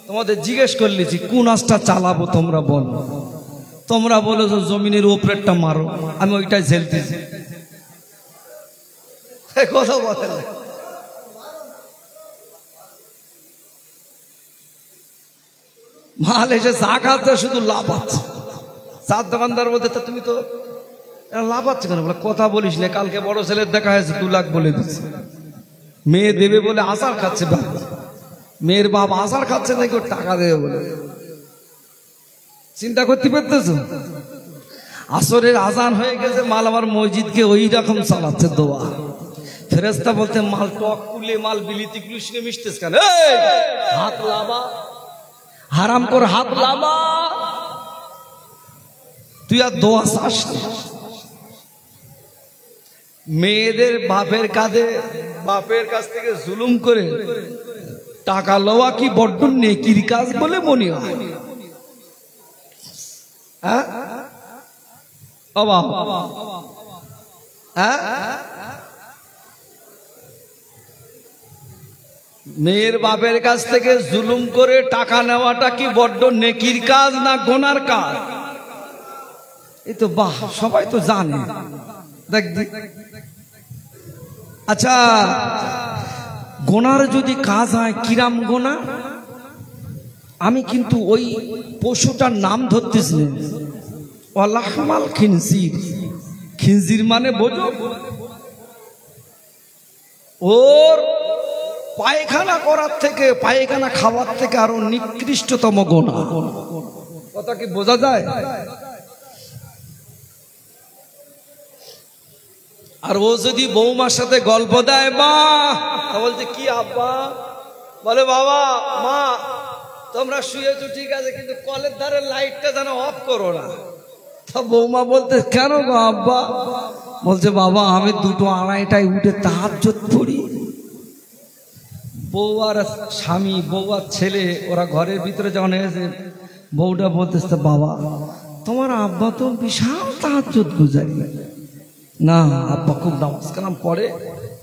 তোমাদের জিজ্ঞেস করলেছি কোন আজটা চালাবো, তোমরা বলো। তোমরা বলেছো জমিনের উপরেরটা মারো, আমি ওইটাই ঝেলতেছি। কথা বলে মাল এসে চা খাচ্ছে, শুধু লাভ আছে। চার দোকানদার বলতে তুমি তো লাভ আছে কেন? বলে কথা বলিস না, কালকে বড় ছেলের দেখা হয়েছে 2 লাখ বলে দিচ্ছে। মেয়ে দেবে বলে আচার খাচ্ছে, মেয়ের বাপ আচার খাচ্ছে নাকি ওর টাকা দেবে বলে। চিন্তা করতে পারতেছ? আসরের আজান হয়ে গেছে, মাল আমার মসজিদকে ওই রকম চালাচ্ছে দোয়া। ফেরেস্তা বলতে মাল টক কুলে মাল বিলিতি কৃষ্ণে মিশতেছ কেন? হাত লাবা, হারাম কর হাত লাবা। তুই আর দোয়া চাস? মেয়েদের বাপের কাঁধে, বাপের কাছ থেকে জুলুম করে টাকা লওয়া কি বড্ড নেকির কাজ বলে মনে হয়? হ্যাঁ হ্যাঁ, মেয়ের বাপের কাছ থেকে জুলুম করে টাকা নেওয়াটা কি বড্ড নেকির কাজ না গুনার কাজ? এই তো বাহ, সবাই তো জানে। দেখ, আচ্ছা গোনার যদি কাজ হয় কিরাম গোনা? আমি কিন্তু ওই পশুটার নাম ধরতেছি না। ওয়ালাহমাল খিনজির, খিনজির মানে বোঝো? ওর পায়খানা করার থেকে, পায়খানা খাওয়ার থেকে আরো নিকৃষ্টতম গোনা। কথা কি বোঝা যায়? আর ও যদি বৌমার সাথে গল্প দেয়, মা বলছে কি আব্বা? বলে বাবা মা তোমরা শুয়েছো ঠিক আছে, কিন্তু কলের ধারে লাইটটা যেন অফ করো না। তা বৌমা বলতে কেন গো আব্বা? বলছে বাবা আমি 2টো 2:30টায় উঠে তাহাজ্জুদ পড়ি। বউ আর স্বামী, বউ আর ছেলে ওরা ঘরের ভিতরে যখন এসে বউটা বলতেছে বাবা তোমার আব্বা তো বিশাল তাহাজ্জুদ গুজারি। না আব্বা খুব নামাজ কালাম পড়ে,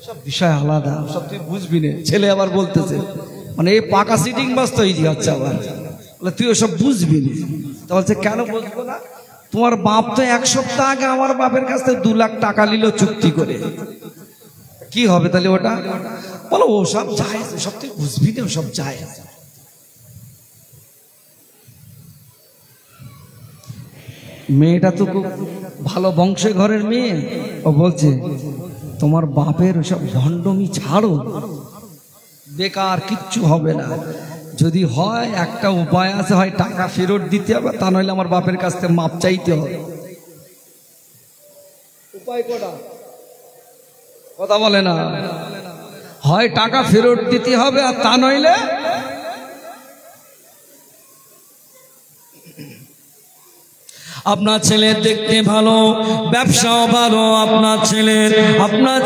সব বিষয় আলাদা, সব তুই বুঝবি না। ছেলে আবার বলতেছে, মানে এই পাকা সিটিং বাস তৈরি হচ্ছে আবার, বলে তুই ওসব বুঝবি না। তা বলছে কেন বুঝবো না? তোমার বাপ তো 1 সপ্তাহ আগে আমার বাপের কাছ থেকে 2 লাখ টাকা নিল চুক্তি করে। কি হবে তাহলে ওটা? বলো ও সব যায়, সব তুই বুঝবি না, সব যায়। মেয়েটা তো খুব ভালো বংশে ঘরের মেয়ে। ও বলছে তোমার বাপের সব ভণ্ডমি ছাড়ো, বেকার কিচ্ছু হবে না। যদি হয় একটা উপায় আছে, হয় টাকা ফেরত দিতে হবে, তা নইলে আমার বাপের কাছ থেকে মাপ চাইতে হবে। উপায় কোটা? কথা বলে না। হয় টাকা ফেরত দিতে হবে, আর তা নইলে আপনার ছেলে দেখতে ভালো, ব্যবসাও ভালো, আপনার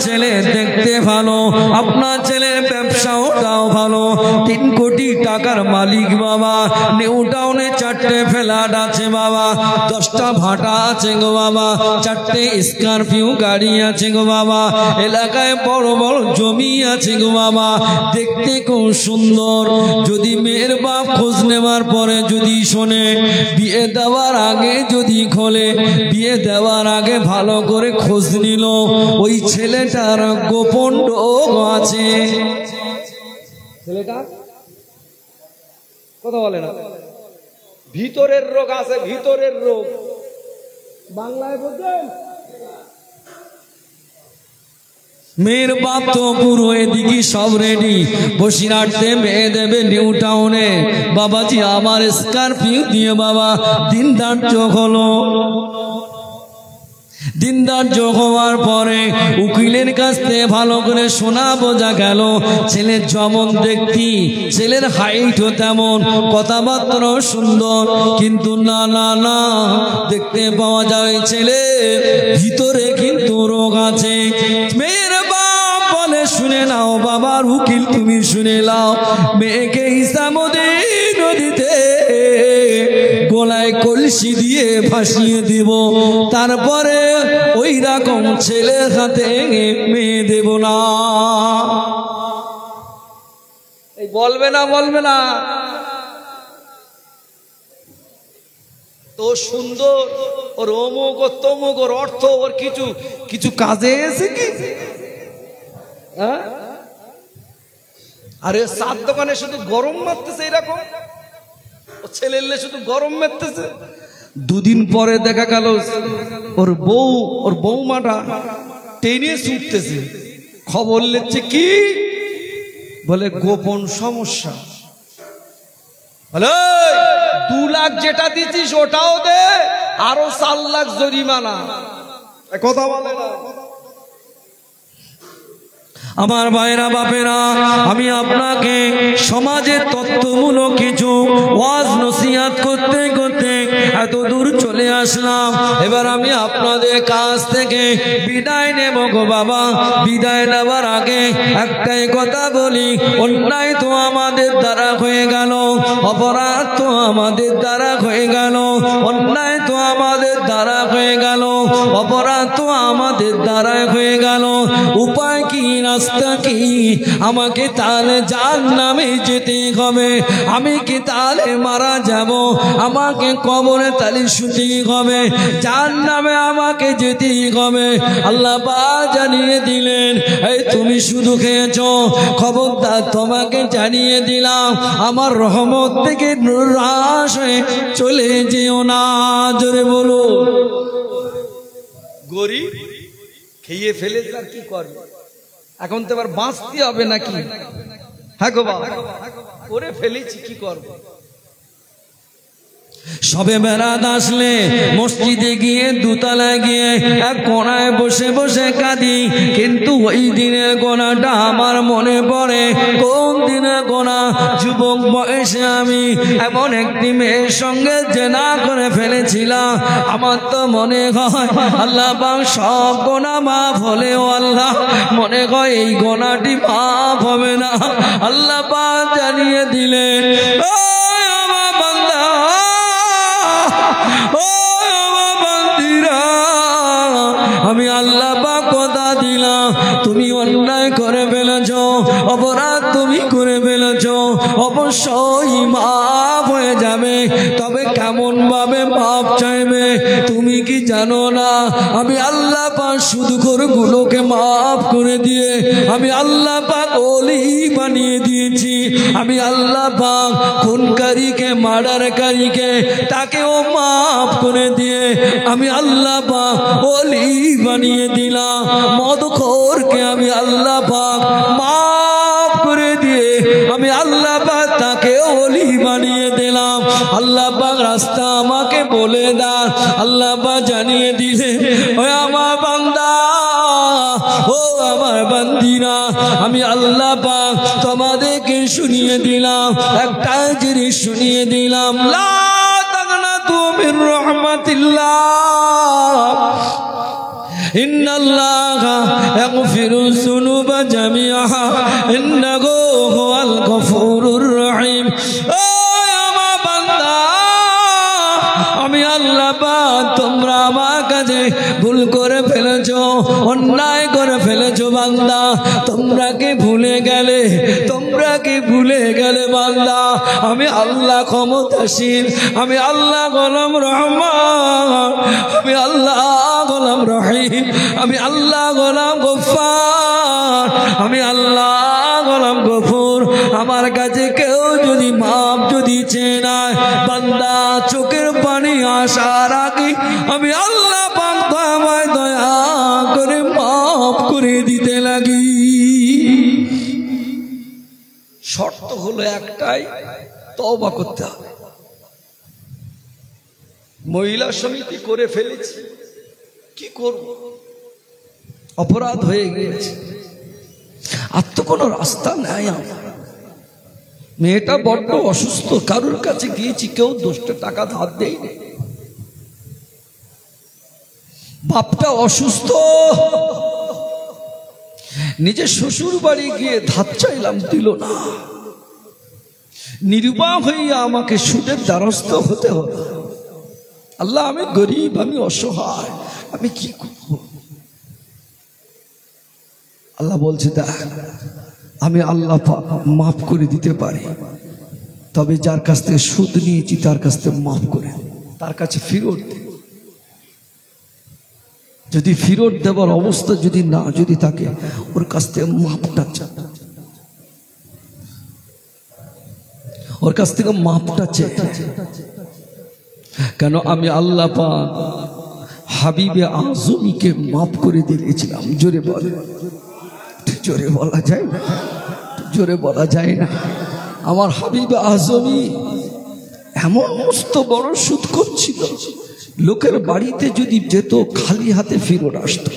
ছেলে দেখতে ভালো, আপনার ছেলের ব্যবসাওটাও ভালো, 3 কোটি টাকার মালিক বাবা। নিউ টাউনে 4টে ফ্ল্যাট আছে বাবা, 10টা ভাটা আছে গো বাবা, 4টে স্করপিও গাড়ি আছে গো বাবা, এলাকায় বড় বড় জমি আছে গো বাবা, দেখতে খুব সুন্দর। যদি মেয়ের বাপ খোঁজ নেওয়ার পরে যদি শোনে বিয়ে দেওয়ার আগে, যদি খোলে বিয়ে দেওয়ার আগে ভালো করে খোঁজ নিল ওই ছেলেটার গোপন রোগ আছে। ছেলেটা কথা বলে না, ভিতরের রোগ আছে, ভিতরের রোগ। বাংলায় বলছেন মেয়ের বাপ তো পুরো এদিকে সব রেডি, বসিরহাটে মেয়ে দেবে নিউ টাউনে। বাবাজি আমার স্করপিও দিয়ে বাবা দিন ধার্য হলো। দিন ধার্য হওয়ার পরে উকিলের কাছ থেকে ভালো করে শোনা বোঝা গেল ছেলের যেমন দেখতি, ছেলের হাইটও তেমন, কথাবার্তাও সুন্দর, কিন্তু না না না দেখতে পাওয়া যায় ছেলের ভিতরে কিন্তু রোগ আছে। মেয়ের বাপ বলে শুনে নাও বাবার উকিল তুমি শুনে নাও, মেয়েকে ইসামুদ্দিন নদীতে গলায় কলসি দিয়ে ভাসিয়ে দিব, তারপরে ওই রকম ছেলের হাতে মেয়ে দেব না। এই বলবে না বলবে না তো সুন্দর, ওর অমুক ও তমুক, ওর অর্থ, ওর কিছু কিছু কাজে এসে কি? আরে সাত দোকানে শুধু গরম মারতেছে এরকম, ও ছেলে এলে শুধু গরম মারতেছে। দুদিন পরে দেখা গেল ওর বৌমাটা টেনে ছুটতেছে, খবর নিচ্ছে কি বলে গোপন সমস্যা। বলে 2 লাখ যেটা দিছিস ওটাও দে, আরো 4 লাখ জরিমানা। কথা বলে না। আমার ভাইরা বাপেরা, আমি আপনাকে সমাজের তত্ত্বমূলক কিছু ওয়াজ নসিহত করতে করতে এত দূর চলে আসলাম। এবার আমি আপনাদের কাছ থেকে বিদায় নেব গো বাবা। বিদায় নেবার আগে একটাই কথা বলি, অন্যায় তো আমাদের দ্বারা হয়ে গেল, অপরাধ তো আমাদের দ্বারা হয়ে গেল, অন্যায় তো আমাদের দ্বারা হয়ে গেল, অপরাধ তো আমাদের দ্বারা হয়ে গেল। উপায় কি, রাস্তা কি? আমাকে তাহলে জাহান্নামে যেতে হবে। আমি কি তাহলে মারা যাব? আমাকে কবরে তালি শুতে হবে, জাহান্নামে আমাকে যেতেই হবে। আল্লাহ পাক জানিয়ে দিলেন, এই তুমি শুধু খেয়েছো, খবরদার তোমাকে জানিয়ে দিলাম আমার রহমত থেকে নিরাশ হয়ে চলে যেও না। জোরে বলো। গরিব খেয়ে ফেলেছে আর কি করবে, এখন তো এবার বাঁচতে হবে নাকি? হ্যাঁ গো বাবা, করে ফেলেছি কি করব। সবে বেড়াত আসলে মসজিদে গিয়ে দুতলায় গিয়ে এক কোনায় বসে বসে কাঁদি, কিন্তু ওই দিনের গোনাটা আমার মনে পড়ে। কোন দিনের গোনা? যুবক বয়সে আমি এমন একটি মেয়ের সঙ্গে জেনা করে ফেলেছিলাম। আমার তো মনে হয় আল্লাহ পাক সব গোনা মাফ হলেও আল্লাহ মনে হয় এই গোনাটি মাফ হবে না। আল্লাহ পাক জানিয়ে দিলেন, ও আমার বান্দা, ও আমার বান্দিরা, আমি আল্লাহ পাক কথা দিলাম, তুমি অন্যায় করে ফেলেছ, অপরাধ তুমি করে ফেলেছ, অবশ্যই মাফ হয়ে যাবে। তবে কেমন ভাবে মাফ চাইবে তুমি কি জানো না? আমি আল্লাহ পাক সুদখোরগুলোকে মাফ করে দিয়ে আমি আল্লাহ পাক ওলি বানিয়ে দিয়েছি। আমি আল্লাহ পাক খুনকারীকে, মার্ডারকারীকে তাকেও মাফ করে দিয়ে আমি আল্লাহ পাক ওলি বানিয়ে দিলাম। মদখোরকে আমি আল্লাহ পাক মাফ করে দিয়ে আমি আল্লাহ পাক তাকে ওলি বানিয়ে দিলাম। আল্লাহ পাক রাস্তা আমাকে বলে দেন। আল্লাহ পাক জানিয়ে দিলে, ও আমার বান্দা, ও আমার বান্দিরা, আমি আল্লাহ পাক তোমাদেরকে শুনিয়ে দিলাম, একটা জিনিস শুনিয়ে দিলাম, লা তাগনাতু মির রাহমাতিল্লাহ, ইন্নাল্লাহা ইয়াগফিরুয যুনুবা জামিআহা ইন্নাহু হুয়াল গফুরুর রহিম। ও আমার বান্দা, আমি আল্লাহ পাক তোমরা আমার কাছে ভুল করে ফেলেছো, অন্যায় করে ফেলেছো বান্দা। তোমরা কি ভুলে গেলে? তোমরা কি ভুলে গেলে বান্দা? আমি আল্লাহ ক্ষমতাশীল, আমি আল্লাহ গোলাম রহমান, আমি আল্লাহ গোলাম রহিম, আমি আল্লাহ গোলাম গফফার, আমি আল্লাহ গোলাম গফুর। আমার কাছে কেউ যদি মাপ যদি চেয়ে নেয়, বান্দা চোখের পানি আসার আগে আমি আল্লাহ পাক আমায় দয়া করে মাফ করে দিতে লাগি। শর্ত হলো একটাই, তওবা করতে হবে। মহিলা সমিতি করে ফেলেছি, কি করব, অপরাধ হয়ে গিয়েছে, আর তো কোনো রাস্তা নাই। মেয়েটা বড্ড অসুস্থ, কারোর কাছে গিয়েছি, কেউ 10 টাকা ধার দেয়নি। বাপটা অসুস্থ, নিজের শ্বশুর বাড়ি গিয়ে ধার চাইলাম, দিল না। নিরুপায় হইয়া আমাকে সুদের দ্বারস্থ হতে হবে। আল্লাহ, আমি গরিব, আমি অসহায়, আমি কি করব? আল্লাহ বলছে, দেখ আমি আল্লাহ মাফ করে দিতে পারি, তবে যার কাছ থেকে সুদ নিয়েছি তার কাছ থেকে মাফ করে, তার কাছে ফেরত দে। যদি ফেরত দেবার অবস্থা যদি না যদি থাকে, ওর কাছ থেকে মাপটা চা, ওর কাছ থেকে মাপটা চে। কেন আমি আল্লাহ পাক হাবিবে আজমিকে মাফ করে দিয়েছিলাম। জোরে বল, জোরে বলা যায় না, জোরে বলা যায় না। আমার হাবিবে আজমি এমন মস্ত বড় সুদ করছিল, লোকের বাড়িতে যদি যেত খালি হাতে ফেরত আসতো।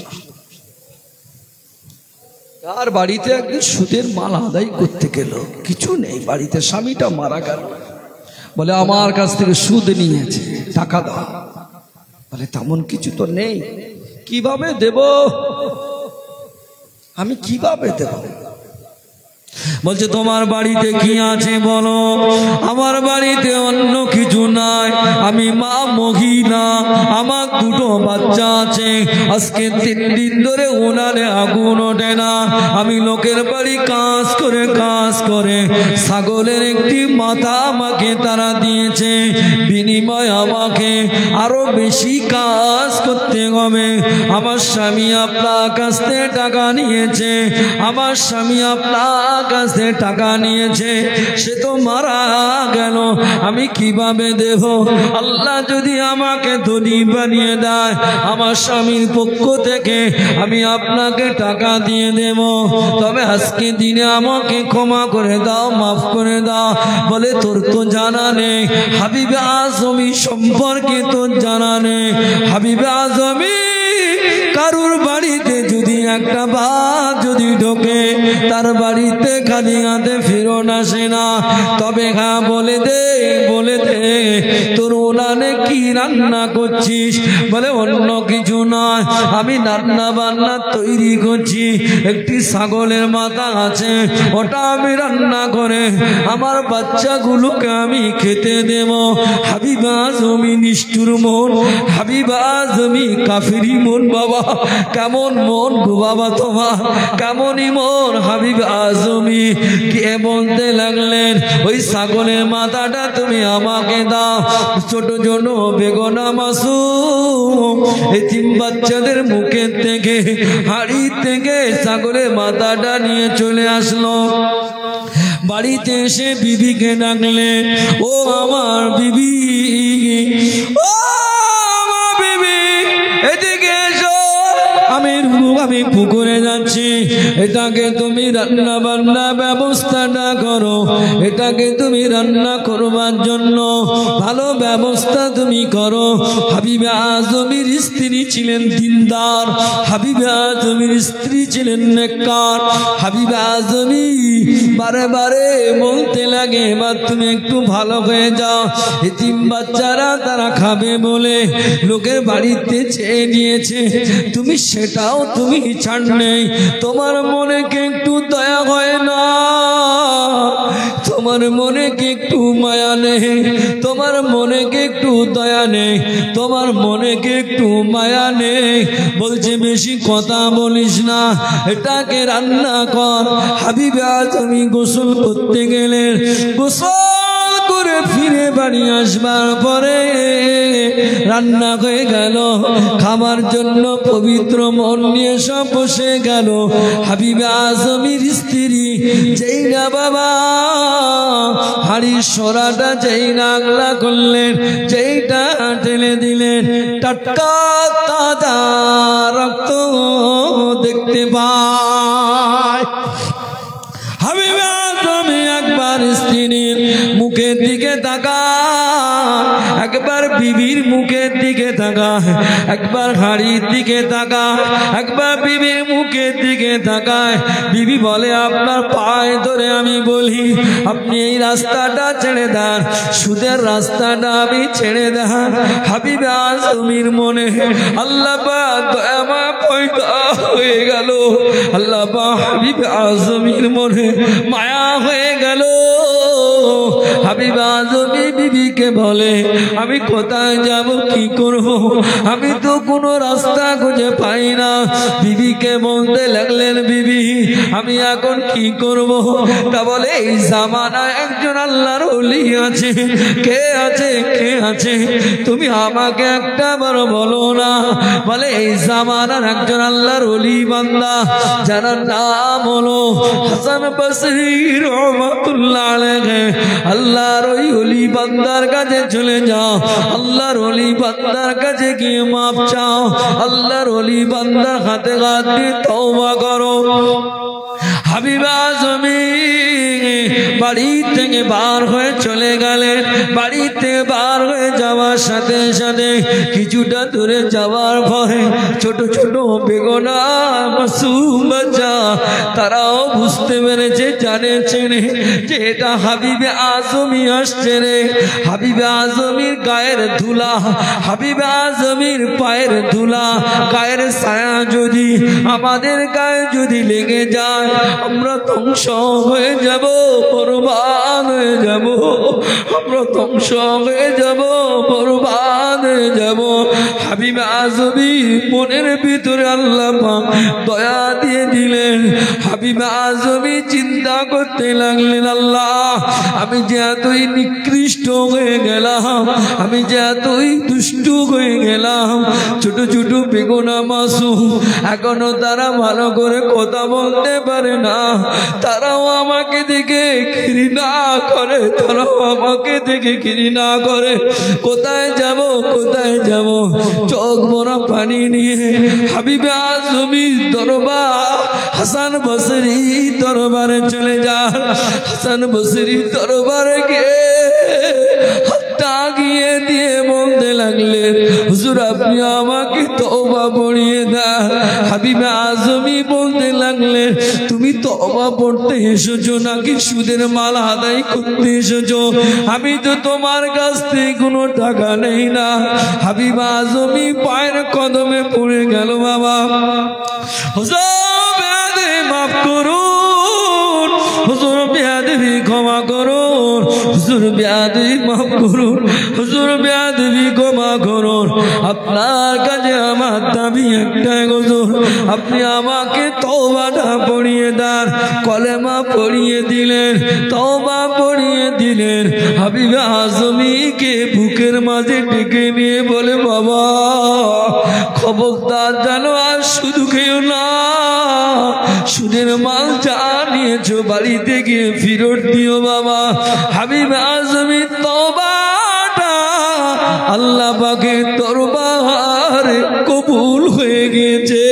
তার বাড়িতে একদিন সুদের মাল আদায় করতে গেল, কিছু নেই বাড়িতে, স্বামীটা মারা গেল। বলে আমার কাছ থেকে সুদ নিয়েছে, টাকা দাও। বলে তেমন কিছু তো নেই, কিভাবে দেব, আমি কিভাবে দেব? বলছে তোমার বাড়িতে কি আছে বলো। আমার বাড়িতে অন্য কিছু নাই, আমি মা মহিলা, আমার 2 বাচ্চা আছে। আজকে 3 দিন ধরে উনানে আগুন ওঠে না। আমি লোকের বাড়ি কাজ করে ছাগলের একটি মাথা আমাকে তারা দিয়েছে, বিনিময় আমাকে আরো বেশি কাজ করতে হবে। আমার স্বামী আপনার কাছ থেকে টাকা নিয়েছে, আমার স্বামী আপনার কাছে টাকা নিয়েছে, সে তো মারা গেল, আমি কিভাবে দেব? আল্লাহ যদি আমাকে ধনী বানিয়ে দেয়, আমার স্বামীর পক্ষ থেকে আমি আপনাকে টাকা দিয়ে দেব, তবে আজকে দিনে আমাকে ক্ষমা করে দাও, মাফ করে দাও। বলে তোর তো জানা নেই হাবিবে আজমি সম্পর্কে, তোর জানা নেই হাবিবে আজমি কারুর বাড়িতে যদি একটা ভাত যদি ঢোকে, তার বাড়িতে খালি হাতে ফেরত আসে না। তবে হ্যাঁ, বলে দে তোর উনানে কি রান্না করছিস? বলে অন্য কিছু নয়, আমি রান্না বান্না তৈরি করছি, একটি ছাগলের মাথা আছে, ওটা আমি রান্না করে আমার বাচ্চাগুলোকে আমি খেতে দেব। হাবিবে আজমি নিষ্ঠুর মন, হাবিবে আজমি কাফিরি মন। বাবা কেমন মন গো বাবা তোমার, কেমনই মন। হাবিবে আজমি কে বলতে লাগলেন, ওই ছাগলের মাথাটা তুমি আমাকে দাও। ছোট ছোট বেগনা মাসুম এতিম বাচ্চাদের মুখের থেকে, হাড়ি থেকে ছাগলের মাথাটা নিয়ে চলে আসলো। বাড়িতে এসে বিবিকে ডাকলেন, ও আমার বিবি, ও আমার বিবি, এদিকে এসো, আমি পুকুরে যাচ্ছি, এটাকে তুমি রান্না বান্না ব্যবস্থাটা করো, এটাকে তুমি রান্না করবার জন্য ভালো ব্যবস্থা তুমি করো। হাবিবে আজমির স্ত্রী ছিলেন দিনদার, হাবিবে আজমির স্ত্রী ছিলেন নেককার। হাবিবে আজমি বারে বারে বলতে লাগে, এবার তুমি একটু ভালো হয়ে যাও, এতিম বাচ্চারা তারা খাবে বলে লোকের বাড়িতে চেয়ে নিয়েছে, তুমি সেটাও তুমি ছাড় নেই। তোমার মনে কি একটু দয়া হয় না? তোমার মনে কি একটু মায়া নেই? তোমার মনে কি একটু দয়া নেই? তোমার মনে কি একটু মায়া নেই? বলছে বেশি কথা বলিস না, এটাকে রান্না কর। হাবিবে আজমি গোসল করতে গেলেন, গোসল করে ফিরে বাড়ি আসবার পরে রান্না হয়ে গেল, খাবার জন্য পবিত্র মন নিয়ে সব বসে গেল। হাবিবে আজমির স্ত্রী যেই না বাবা হাড়ির সরাটা যেই না আগলা করলেন, যেইটা ঢেলে দিলেন, টাটকা তাজা রক্ত দেখতে পায়। হাবিবে আজমি একবার স্ত্রীর পত্নীর মুখের দিকে তাকায়, একবার বিবির মুখের দিকে তাকায়, একবার হাড়ির দিকে তাকায়, একবার বিবির মুখের দিকে তাকায়। বিবি বলে আপনার পায়ে ধরে আমি বলি আপনি এই রাস্তাটা ছেড়ে দেন, সুদের রাস্তাটা আমি ছেড়ে দেন। হাবিবে আজমির মনে আল্লাহ পাক দয়া মায়া পয়দা হয়ে গেল, আল্লাহ পাক হাবিবে আজমির মনে মায়া হয়ে গেল। হাবিবে আজমি বিবিকে বলে আমি কোথায় যাব, কি করব, আমি তো কোনো রাস্তা খুঁজে পাই না। বিবিকে বলতে লাগলেন বিবি আমি এখন কি করব? তা বলে এই জামানায় একজন আল্লাহর ওলি আছে। কে আছে? কে আছে? তুমি আমাকে একটা বার বলো না। বলে এই জামানার একজন আল্লাহর ওলি বান্দা, যার নাম হলো হাসান বসরি রহমাতুল্লাহ আলাইহি। আল্লাহর ওই ওলি বান্দার কাছে চলে যাও, আল্লাহর ওলি বান্দার কাছে গিয়ে মাপ চাও, আল্লাহর ওলি বান্দার হাতে হাত দিয়ে তওবা করো। হাবিবে আজমি বাড়ি থেকে বার হয়ে চলে গেলেন। বাড়িতে বার হয়ে যাওয়ার সাথে সাথে কিছুটা দূরে যাওয়ার পরে ছোট ছোট বেগনা মাসুম বাচ্চা তারাও বুঝতে পেরেছে, জানেছে যে এটা হাবিবে আজমি আসছে রে। হাবিবে আজমির গায়ের ধুলা, হাবিবে আজমির পায়ের ধুলা, গায়ের ছায়া যদি আমাদের গায়ে যদি লেগে যায় আমরা ধ্বংস হয়ে যাব, বরবাদ হয়ে যাব, আমরা ধ্বংস হয়ে যাব, বরবাদ হয়ে যাব। হাবিবে আজমি মনের ভিতরে আল্লাহ পাক দয়া দিয়ে দিলেন। হাবিবে আজমি চিন্তা করতে লাগলেন আল্লাহ আমি যে এতই নিকৃষ্ট হয়ে গেলাম, আমি যে এতই দুষ্টু হয়ে গেলাম, ছোট ছোট বেগুনা মাসুম এখনো তারা ভালো করে কথা বলতে পারে না, তারাও আমাকে দেখে ঘৃণা করে, তারাও আমাকে দেখে ঘৃণা করে। কোথায় যাব, কোথায় যাব? চোখ ভরা পানি নিয়ে হাবিবে আজমি দরবার হাসান বসরি দরবারে চলে যান। হাসান বসরি দরবারে গিয়ে হাতটা গিয়ে দিয়ে বলতে লাগলেন হুজুর আপনি আমাকে তওবা পড়িয়ে দেন। হাবিবে আজমি বলতে লাগলেন তুমি তওবা পড়তে এসেছো নাকি সুদের মাল আদায় করতে এসেছো? আমি তো তোমার কাছ থেকে কোনো টাকা নেই না। হাবিবে আজমি পায়ের কদমে পড়ে গেল বাবা হুজুর বেয়াদবি মাফ করুন, হুজুর বেয়াদবি ক্ষমা করুন, হুজুর বেয়াদবি মাফ করুন, হুজুর বেয়াদবি ক্ষমা করুন। আপনার কাছে আমার দাবি একটাই হুজুর আপনি আমাকে তওবাটা পড়িয়ে দেন। কলেমা পড়িয়ে দিলেন, তওবা পড়িয়ে দিলেন। হাবিবে আজমিকে বুকের মাঝে ডেকে নিয়ে বলে বাবা খবরদার জানো আর শুধু খেও না, সুদের মাল যা নিয়েছো বাড়িতে গিয়ে ফেরত দিও বাবা। হাবিবে আজমি তওবাটা আল্লাহ পাকের দরবারে কবুল হয়ে গিয়েছে।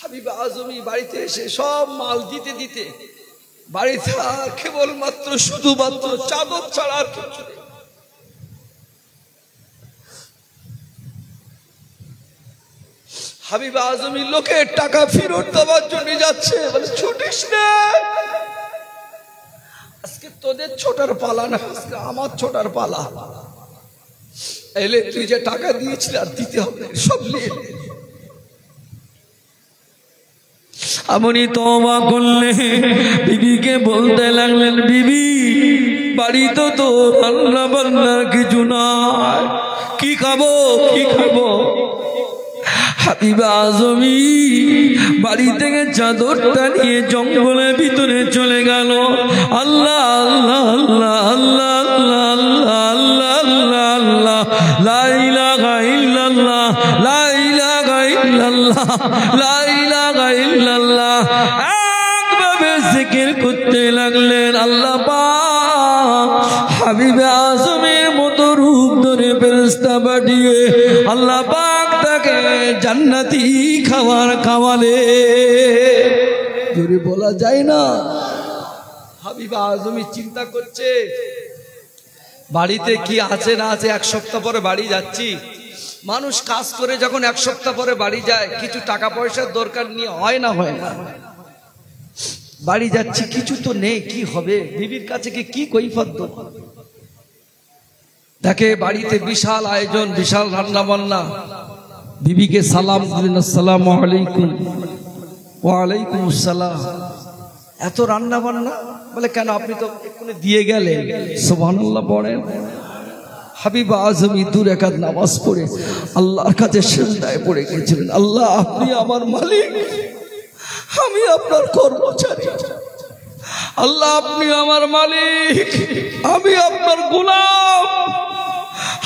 হাবিবে আজমি বাড়িতে এসে সব মাল দিতে দিতে বাড়িতে কেবলমাত্র শুধুমাত্র চাদর ছাড়া আর কিছু নেই। হাবিবে আজমি লোকের টাকা ফেরত দেওয়ার জন্য যাচ্ছে, বলে ছুটিস না, আজকে তোদের ছোটার পালা না, আজকে আমার ছোটার পালা। এলে তুই যে টাকা দিয়েছিলি আর দিতে হবে, সব নিয়ে আপনি তওবা করলে বিবিকে বলতে লাগলেন বিবি বাড়িতে তো আল্লাহ বান্দার কিছু নাই, কি খাবো, কি খাবো? হাবিবে আজমি বাড়ি থেকে চাদরটা নিয়ে জঙ্গলের ভিতরে চলে গেল। আল্লাহ আল্লাহ আল্লাহ আল্লাহ আল্লাহ আল্লাহ আল্লাহ আল্লাহ লা ইলাহা ইল্লাল্লাহ লা ইলাহা ইল্লাল্লাহ লা ইলাহা ইল্লাল্লাহ একভাবে জিকির করতে লাগলেন। আল্লাহ পাক হাবিবে আজমের মতো রূপ ধরে ফেরেশতা পাঠিয়ে আল্লাহ পাক তাকে জান্নাতি খাবার খাওয়ালে। জোরে বলা যায় না। হাবিব আজমি চিন্তা করছে বাড়িতে কি আছে না আছে। এক সপ্তাহ পরে বাড়ি যাচ্ছি। মানুষ কাজ করে যখন এক সপ্তাহ পরে বাড়ি যায়, কিছু টাকা পয়সার দরকার নিয়ে হয় না বাড়ি যাচ্ছি, কিছু তো নেই, কি হবে? বিবির কাছে কি কৈফিয়ত দেব? দেখে বাড়িতে বিশাল আয়োজন, বিশাল রান্না বান্না। বিবিকে সালাম দিলেন, আসসালামু আলাইকুম। ওয়ালাইকুম আসসালাম। এত রান্না বান্না? বলে কেন, আপনি তো এক্ষুনি দিয়ে গেলেন। সুবহানাল্লাহ পড়েন। হাবিব আজমি 2 রাকাত নামাজ পড়ে আল্লাহর কাছে সিজদায় পড়ে গিয়েছিলেন। আল্লাহ, আপনি আমার মালিক, আমি আপনার কর্মচারী। আল্লাহ, আপনি আমার মালিক, আমি আপনার গোলাম।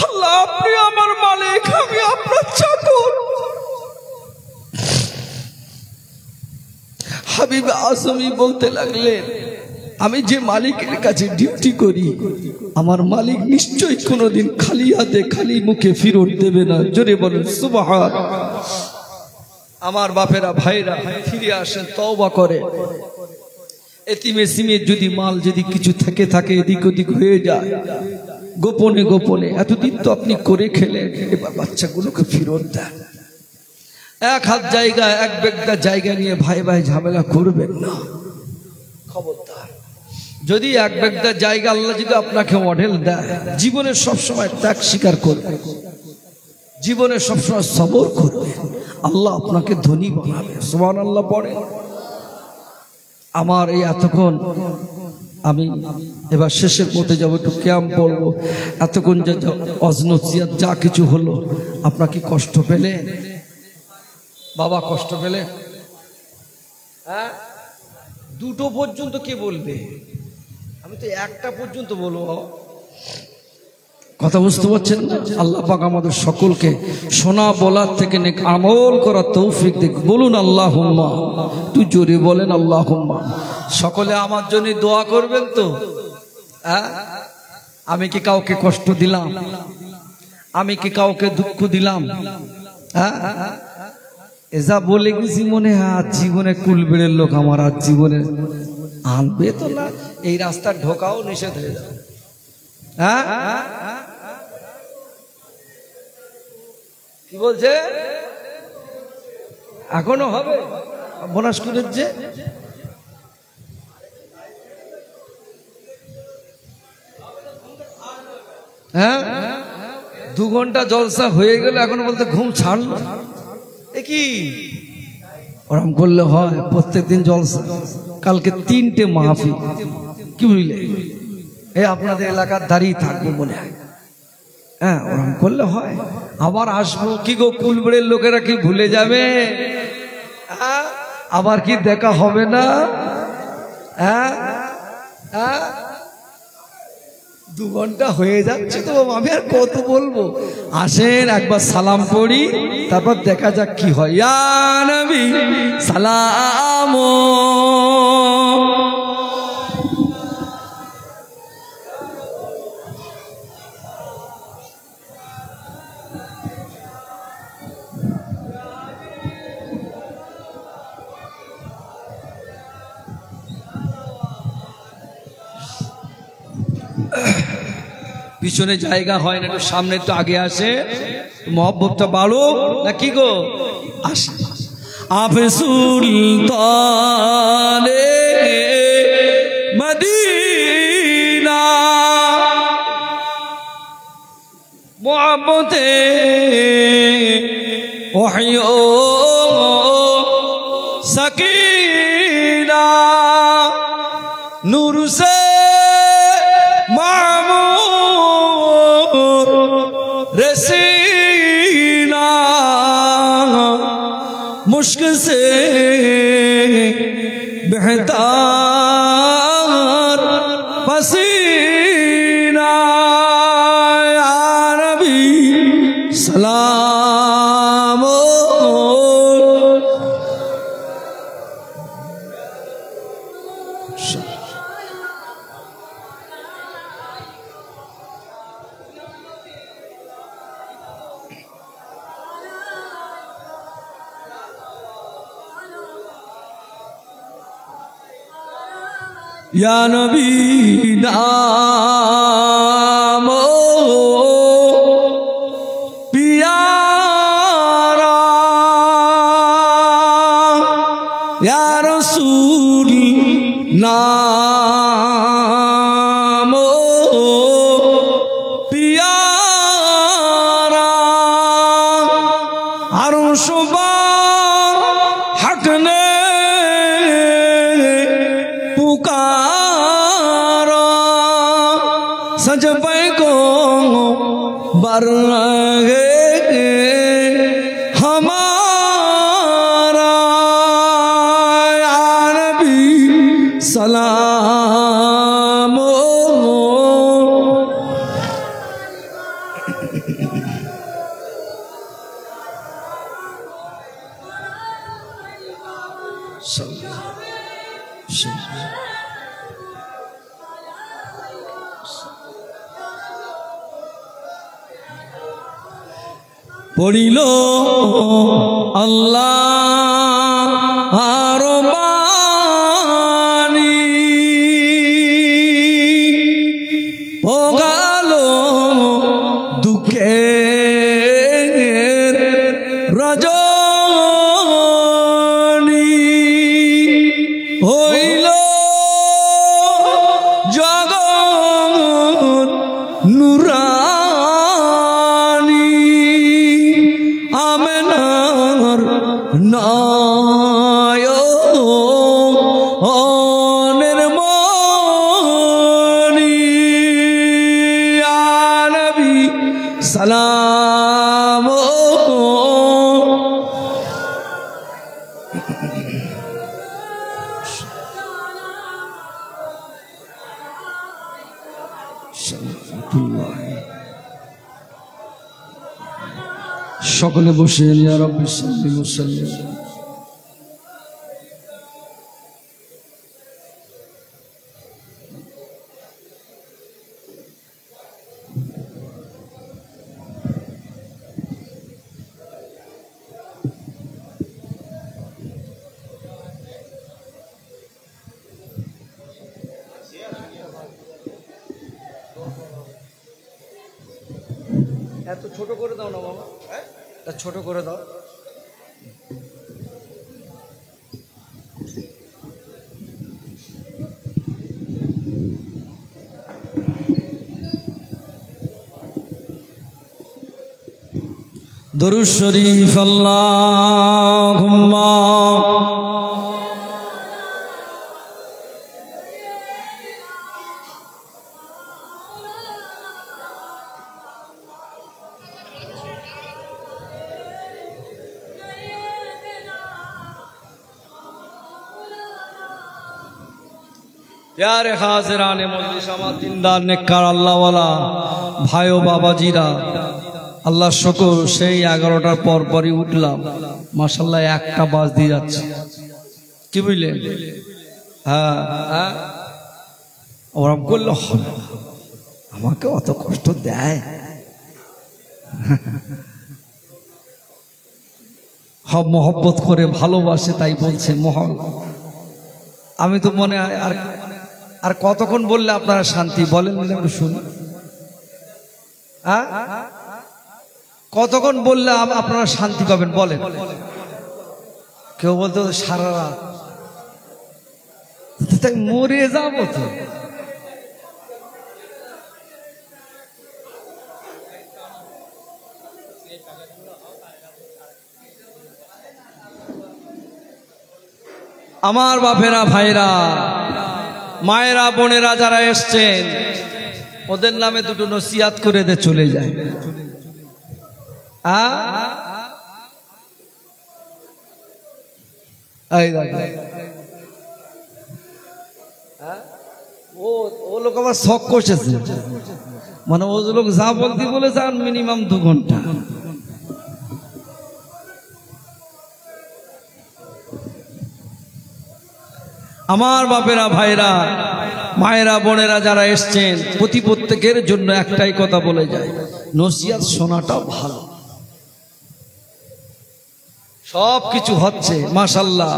আল্লাহ, আপনি আমার মালিক, আমি আপনার চাকর। হাবিব আজমি বলতে লাগলেন, আমি যে মালিকের কাছে ডিউটি করি, আমার মালিক নিশ্চয়ই কোনোদিন খালি হাতে খালি মুখে ফিরত দেবে না। জোরে বলেন সুবহানাল্লাহ। আমার বাপেরা ভাইরা ফিরে আসেন, তওবা করে। এতিমে সিমে যদি মাল যদি কিছু থেকে থাকে, এদিক ওদিক হয়ে যায়, গোপনে গোপনে, এতদিন তো আপনি করে খেলেন, এবার বাচ্চাগুলোকে ফিরত দেন। 1 হাত জায়গা, 1 বেগটা জায়গা নিয়ে ভাই ভাই ঝামেলা করবেন না, খবরদার। যদি 1 বেগটা জায়গা আল্লাহ যদি আপনাকে মডেল দেয়, জীবনে সবসময় ত্যাগ স্বীকার করবে, জীবনে সবসময় সবর করবে, আল্লাহ আপনাকে ধনী বানাবে। সুবহানাল্লাহ পড়ে। আমার এই এতক্ষণ, আমি এবার শেষের পথে যাবো, একটু ক্যাম্প পড়বো। এতক্ষণ যা অজনসিয়াত যা কিছু হলো, আপনার কি কষ্ট পেলে? বাবা কষ্ট পেলে? হ্যাঁ, 2টো পর্যন্ত কে বলবে? আমি তো 1টা পর্যন্ত বলবো। কথা বুঝতে পারছেন? আল্লাহ পাক আমাদের সকলকে শোনা বলার থেকে নেক আমল করার তৌফিক দিক। বলুন আল্লাহুম্মা। তুই জোরে বলেন আল্লাহুম্মা। সকলে আমার জন্য দোয়া করবেন তো? হ্যাঁ, আমি কি কাউকে কষ্ট দিলাম? আমি কি কাউকে দুঃখ দিলাম? হ্যাঁ, এজা বলে গেছি মনে হয় আজ জীবনে কুলবেড়ের লোক আমার আজ জীবনে আনবে তো না, এই রাস্তার ঢোকাও নিষেধ হয়ে যাবে। হ্যাঁ, কি বলছে? এখনো হবে বোনাস করে যে। হ্যাঁ, 2 ঘন্টা জলসা হয়ে গেল, এখন বলতে ঘুম ছাড়লো। এ কি ওরম করলে হয়? প্রত্যেকদিন জলসা, কালকে 3টে মাহফিল, কি বুঝলে? এই আপনাদের এলাকার দাঁড়িয়ে থাকবো মনে হয়। হ্যাঁ, ওরম করলে হয়? আবার আসবো কি গো, কুলবেড়ের লোকেরা কি ভুলে যাবে? আবার কি দেখা হবে না? হ্যাঁ, 2 ঘন্টা হয়ে যাচ্ছে তো, আমি আর কত বলবো? আসেন একবার সালাম পড়ি, তারপর দেখা যাক কি হয়। ইয়া নবী সালাম। পিছনে জায়গা হয় না, একটু সামনে একটু আগে আসে, মহব্বতটা বাড়ো না কি গো? আসে আপে সুলতানে মদিনা মহব্বতে ওহিও সকিনা নূর সে रसीना मुश्क से बेहतर पसीना या नबी सलाम। ইয়া নবী নাম পিয়ারা ইয়া রাসূল নাম পিয়ারা আরশ पर हटने पुकारा सज पे को बर हमारा या नबी सलाम পড়িল আল্লাহ আর বাণী পোগাল দুঃখের রজনী হইল জগৎ নুরানী আমেনার নয়নের মণি ইয়া নবী সালাম সকলে বসে ইয়া রাব্বি সাল্লি ওয়া সাল্লিম এত ছোট করে দাও না বাবা, ছোট করে দাও। দরুদ শরীফ আল্লাহুম্মা प्यारे हाजिराने मजलिस আমার দিনদার নেককার আল্লাহওয়ালা ভাই ও বাবাজিরা, আল্লাহ শুকর সেই 11টার পর পরই উঠলাম, মাশাআল্লাহ 1টা বাজতে যাচ্ছে। কি বুঝলেন? হ্যাঁ হ্যাঁ, ওরা বলল আমাকে অত কষ্ট দেয়, সব মহব্বত করে ভালোবাসে তাই বলছে মহল। আমি তো মনে হয় আর কতক্ষণ বললে আপনারা শান্তি বলেন একটু শুনি। হ্যাঁ, কতক্ষণ বললে আপনারা শান্তি পাবেন বলেন? কেউ বলতে সারা রাত, তাই মরে যাবো তো। আমার বাপেরা, ভাইরা, মায়েরা, বোনেরা যারা এসছেন ওদের নামে দুটো নসিহত করে দে চলে যায়। ও লোক আমার শখ করছে, মানে ও লোক যা বলতে বলেছে আর মিনিমাম 2 ঘন্টা। আমার বাপেরা, ভাইরা, মায়েরা, বোনেরা যারা এসছেন প্রত্যেকের জন্য একটাই কথা বলে যায়, নসিহত শোনাটা ভালো। সব কিছু হচ্ছে মাশাআল্লাহ,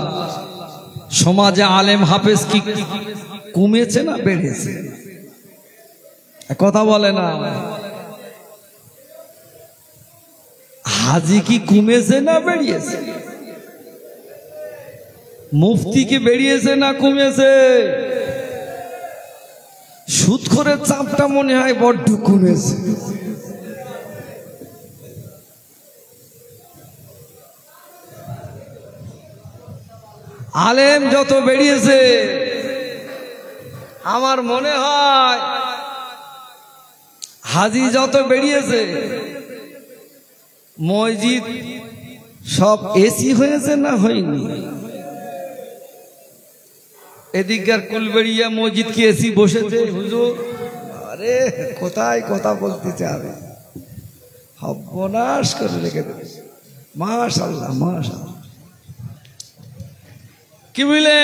সমাজে আলেম হাফেজ কি কমেছে না বেড়েছে? কথা বলে না। হাজি কি কমেছে না বেরিয়েছে? মুফতি কি বেরিয়েছে না কমেছে? সুদখোরের চাপটা মনে হয় বড্ড কমেছে। আলেম যত বেরিয়েছে আমার মনে হয় হাজি যত বেরিয়েছে, মসজিদ সব এসি হয়েছে না হয়নি? এদিককার কুলবেড়িয়া মসজিদ কি এসি বসেছে হুজুর? আরে কোথায় কথা বলতে চাবে, সর্বনাশ করে রেখে দেবে। মাশাআল্লাহ মাশাআল্লাহ। কি বুঝলে,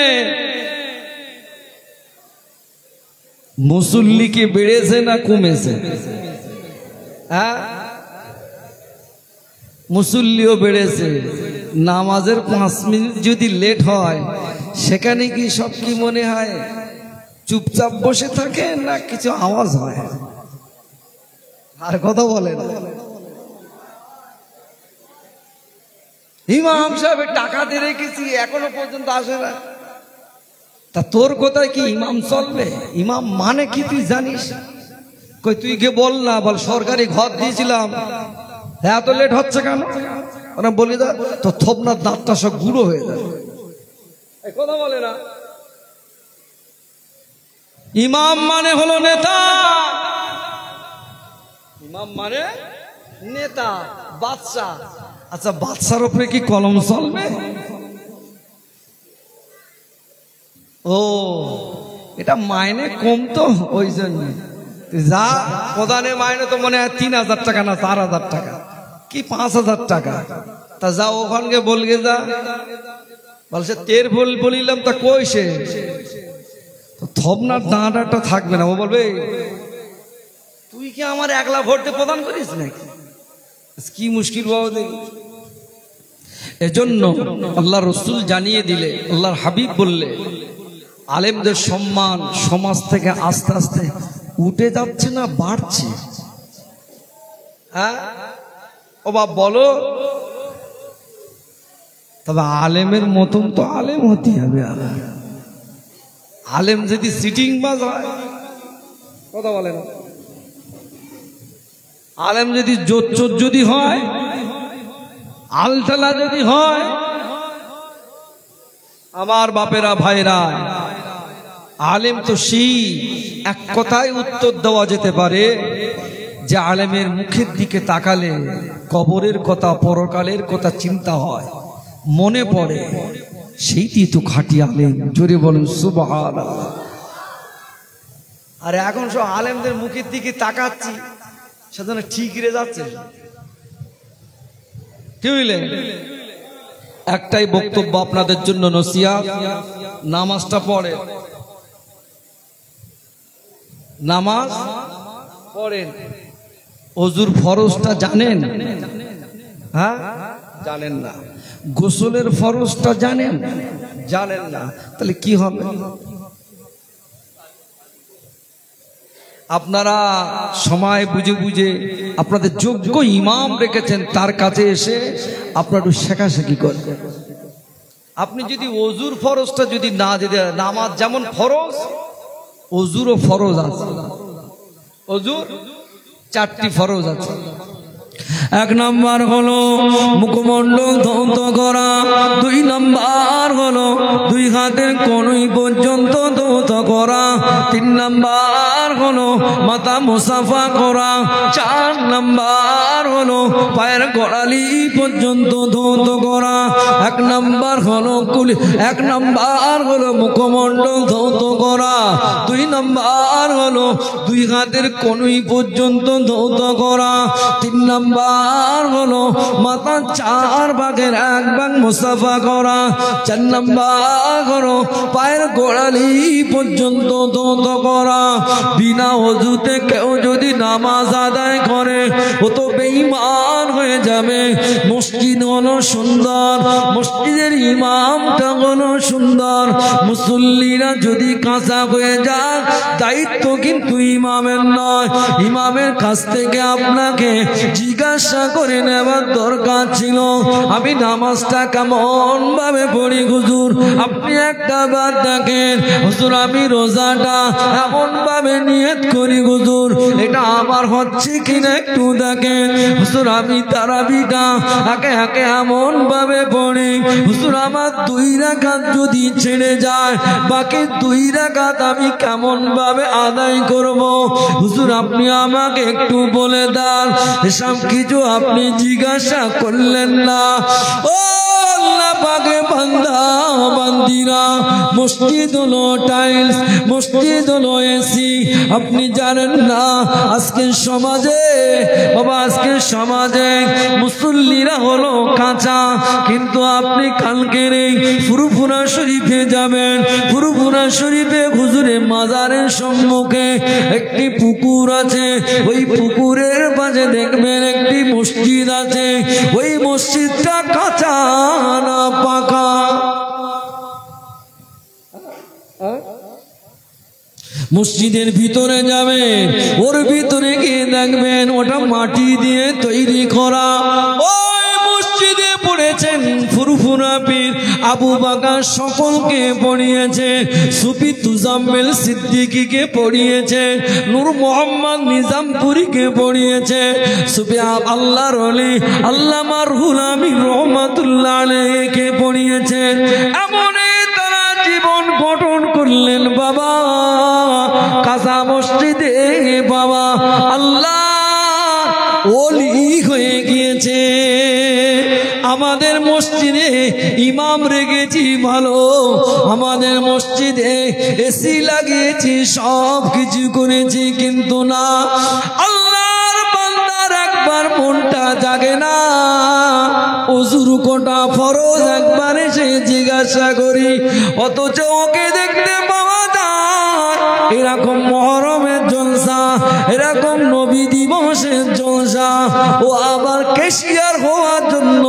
মুসল্লি কি বেড়েছে না কমেছে? হ্যাঁ, মুসল্লিও বেড়েছে। নামাজের 5 মিনিট যদি লেট হয় সেখানে কি সব কি মনে হয় চুপচাপ বসে থাকে না কিছু আওয়াজ হয়? আর কথা বলে না। ইমাম সাহেবের টাকা দিয়ে রেখেছি এখনো পর্যন্ত আসে না। তা তোর কোথায় কি ইমাম চলবে? ইমাম মানে কি তুই জানিস? কই তুই গিয়ে বল না, বল সরকারি ঘর দিয়েছিলাম, এত লেট হচ্ছে কেন? ওরা বলি দা তো থোপনার দাঁতটা সব গুঁড়ো হয়ে যায়। কথা বলে না। ইমাম মানে হলো নেতা। ইমাম মানে নেতা, বাদশা। আচ্ছা, বাদশার উপরে কি কলম চলবে? ও, এটা মাইনে কম তো ওই জন্য। যা প্রধানের মাইনে তো মনে হয় 3000 টাকা না 4000 টাকা কি 5000 টাকা। তা যা ওখানকে বলগে যা, বলছে তের বলিলাম তা কইছে থবনার দাঁড়াটা থাকবে না। ও বলবে তুই কি আমার একলা ভোট দিয়ে প্রদান করিস নাকি? কি মুশকিল বাবা দেখি। এজন্য আল্লাহ রসুল জানিয়ে দিলে, আল্লাহর হাবিব বললে, আলেমদের সম্মান সমাজ থেকে আস্তে আস্তে উঠে যাচ্ছে না বাড়ছে? হ্যাঁ ও বাপ বলো। তবে আলেমের মতন তো আলেম হতে হবে। আলেম যদি সিটিং বাজ হয়, কথা বলে না। আলেম যদি জোর চোর যদি হয়, আলতালা যদি হয়, আমার বাপেরা ভাইরা, আলেম তো সেই এক কথায় উত্তর দেওয়া যেতে পারে যে আলেমের মুখের দিকে তাকালে কবরের কথা, পরকালের কথা চিন্তা হয়, মনে পড়ে, সেইটি তো খাঁটি আলেম। জোরে বলুন সুবহানাল্লাহ। আর এখন সব আলেমদের মুখের দিকে তাকাচ্ছি, সেজন্য ঠিক রে যাচ্ছে। কি বুঝলে? একটাই বক্তব্য আপনাদের জন্য নসিহত, নামাজটা পড়েন, নামাজ পড়েন। ওযুর ফরজটা জানেন? হ্যাঁ, জানেন না। গোসলের ফরজটা জানেন? জানেন না। তাহলে কি হবে? আপনারা সময় বুঝে বুঝে আপনাদের যোগ্য ইমাম রেখেছেন, তার কাছে এসে আপনারা একটু শেখাশেখি করবেন। আপনি যদি ওযুর ফরজটা যদি না দিতে, নামাজ যেমন ফরজ, ওযুরও ফরজ আছে। ওযুর 4টি ফরজ আছে। 1 নাম্বার হলো মুখমণ্ডল ধৌত করা, 2 নাম্বার হলো 2 হাতের কনুই পর্যন্ত ধৌত করা, 3 নাম্বার হলো মাথা মুসাফা করা, 4 নাম্বার হলো পায়ের গোড়ালি পর্যন্ত ধৌত করা। 1 নাম্বার হলো কুলি, 1 নাম্বার হলো মুখমণ্ডল ধৌত করা, 2 নাম্বার হলো দুই হাতের কনুই পর্যন্ত ধৌত করা। 3 নাম্বার হলো মাথা 4 ভাগের 1 ভাগ মুসাফা করা। 4 নাম্বার হলো পায়ের গোড়ালি পর্যন্ত ধৌত করা। বিনা ওযুতে কেউ যদি নামাজ আদায় করে ও তো বেঈমান হয়ে যাবে। মসজিদ হলো সুন্দর, মসজিদের ইমামটা হলো সুন্দর, মুসল্লিরা যদি কাঁচা হয়ে যায় দায়িত্ব কিন্তু ইমামের নয়। ইমামের কাছ থেকে আপনাকে জিজ্ঞাসা করে নেবার দরকার ছিল আমি নামাজটা কেমন ভাবে পড়ি হুজুর। আপনি একটা বার দেখেন হুজুর আমি রোজাটা এমন ভাবে নিয়ত করি হুজুর, এটা আমার হচ্ছে কিনা একটু দেখেন। হুজুর আমি তারাবিটা একে একে এমন ভাবে পড়ি হুজুর আমার 2 রাকাত যদি ছেড়ে যায় বাকি 2 রাকাত আমি কেমন ভাবে আদায় করব হুজুর আপনি আমাকে একটু বলে দেন। এসব কিছু আপনি জিজ্ঞাসা করলেন না। ও আল্লাহ পাকে বান্দা বান্দিরা, মসজিদ হলো টাইলস, মসজিদ হলো এসি। আপনি জানেন না আজকের সমাজে বাবা, আজকের সমাজে মুসল্লিরা হলো কাঁচা, কিন্তু আপনি কালকের এই ফুরফুরা শরীফে যাবেন। ফুরফুরা শরীফে হুজুরের মাজারের সম্মুখে একটি পুকুর আছে, ওই পুকুরের পাশে দেখবেন একটি মসজিদ আছে। ওই মসজিদটা কাঁচা না পাকা? মসজিদের ভিতরে যাবেন, ওর ভিতরে গিয়ে দেখবেন ওটা মাটি দিয়ে তৈরি করা। ওই মসজিদে পড়েছেন ফুরফুরা পীর আবু বকর সকলকে পড়িয়েছে, সুফি তুজাম্মেল সিদ্দিকীকে পড়িয়েছে, নূর মোহাম্মদ নিজামপুরীকে পড়িয়েছে, সুফি আল্লাহর ওলি আল্লামা রুহুল আমিন রহমাতুল্লাহ আলাইহিকে পড়িয়েছেন। এমনই তারা জীবন গঠন করলেন বাবা কাজা মসজিদে। বাবা আল্লাহ ওলি হয়ে গিয়েছে। আমাদের মসজিদে ইমাম রেখেছি ভালো, আমাদের মসজিদে এসি লাগিয়েছি, সব কিছু করেছি, কিন্তু না আল্লাহর বান্দার একবার মনটা জাগে না। ওযুর কোটা ফরজ একবার এসে জিজ্ঞাসা করি, অথচ ওকে দেখতে পাওয়া যায় এরকম মুহররমের জলসা, এরকম নবী দিবসের জলসা, ও আবার ক্যাশিয়ার হওয়ার জন্য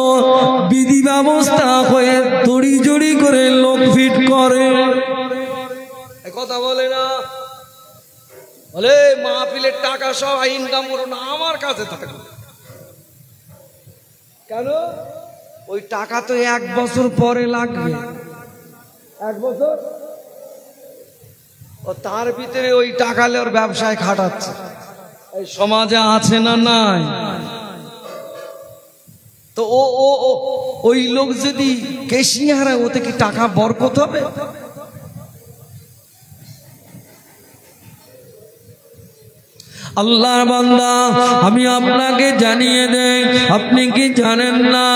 বিধি ব্যবস্থা হয়ে তড়ি জড়ি করে লোক ফিট করে। কথা বলে না, বলে মাহফিলের টাকা সব ইনকাম করো না আমার কাছে থাকে। কেন? ওই টাকা তো 1 বছর পরে লাগবে। 1 বছর ও তার ভিতরে ওই টাকা ওর ব্যবসায় খাটাচ্ছে। এই সমাজে আছে না নাই? তো ওই লোক যদি ক্যাশিয়ার হয় ওতে কি টাকা বরকত হবে? আল্লাহর বান্দা আমি আপনাকে জানিয়ে দেই, আপনি কি জানেন না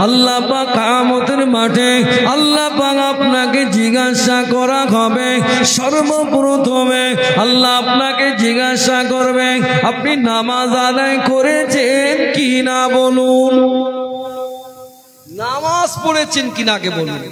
আল্লাহ পাক কিয়ামতের মাঠে আল্লাহ পাক আপনাকে জিজ্ঞাসা করা হবে। সর্বপ্রথমে আল্লাহ আপনাকে জিজ্ঞাসা করবে আপনি নামাজ আদায় করেছেন কি না, বলুন। নামাজ পড়েছেন কিনা আগে বলুন।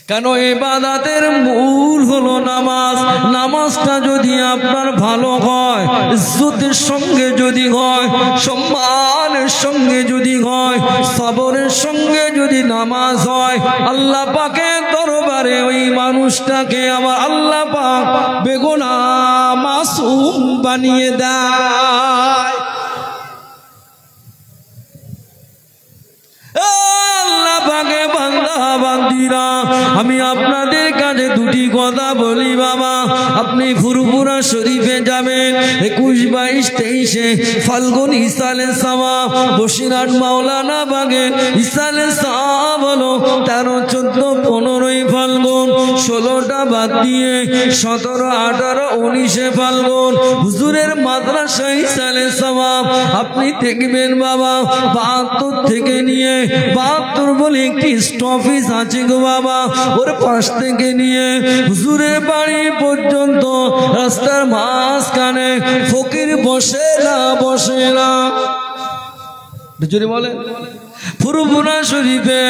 কেন? ইবাদতের মূল হলো নামাজ। নামাজটা যদি আপনার ভালো হয়, ইজ্জতের সঙ্গে যদি হয়, সম্মানের সঙ্গে যদি হয়, সবরের সঙ্গে যদি নামাজ হয়, আল্লাহ পাকের দরবারে ওই মানুষটাকে আমার আল্লাহ পাক বেগুনাহ মাসুম বানিয়ে দেয়। আল্লাহ পাকে বান্দা বান্দিরা আমি আপনাদের কাছে দুটি কথা বলি বাবা। আপনি ফুরফুরা শরীফে যাবেন 21, 22, 23 ফাল্গুন ইসালে সওয়াব, বসিরহাট মাওলানা বাগে ইসালে সওয়াব হলো 13, 14, 15 ফাল্গুন, 16টা বাদ দিয়ে 17, 18, 19 ফাল্গুন হুজুরের মাদ্রাসা ইসালে সওয়াব। আপনি দেখবেন বাবা 72 থেকে নিয়ে 72 বলে একটি স্টপেজ আছে গো বাবা, ওর পাশ থেকে নিয়ে হুজুরের বাড়ি পর্যন্ত রাস্তার মাঝখানে ফকির বসে না জোরে বলেন। ফুরফুরা শরীফে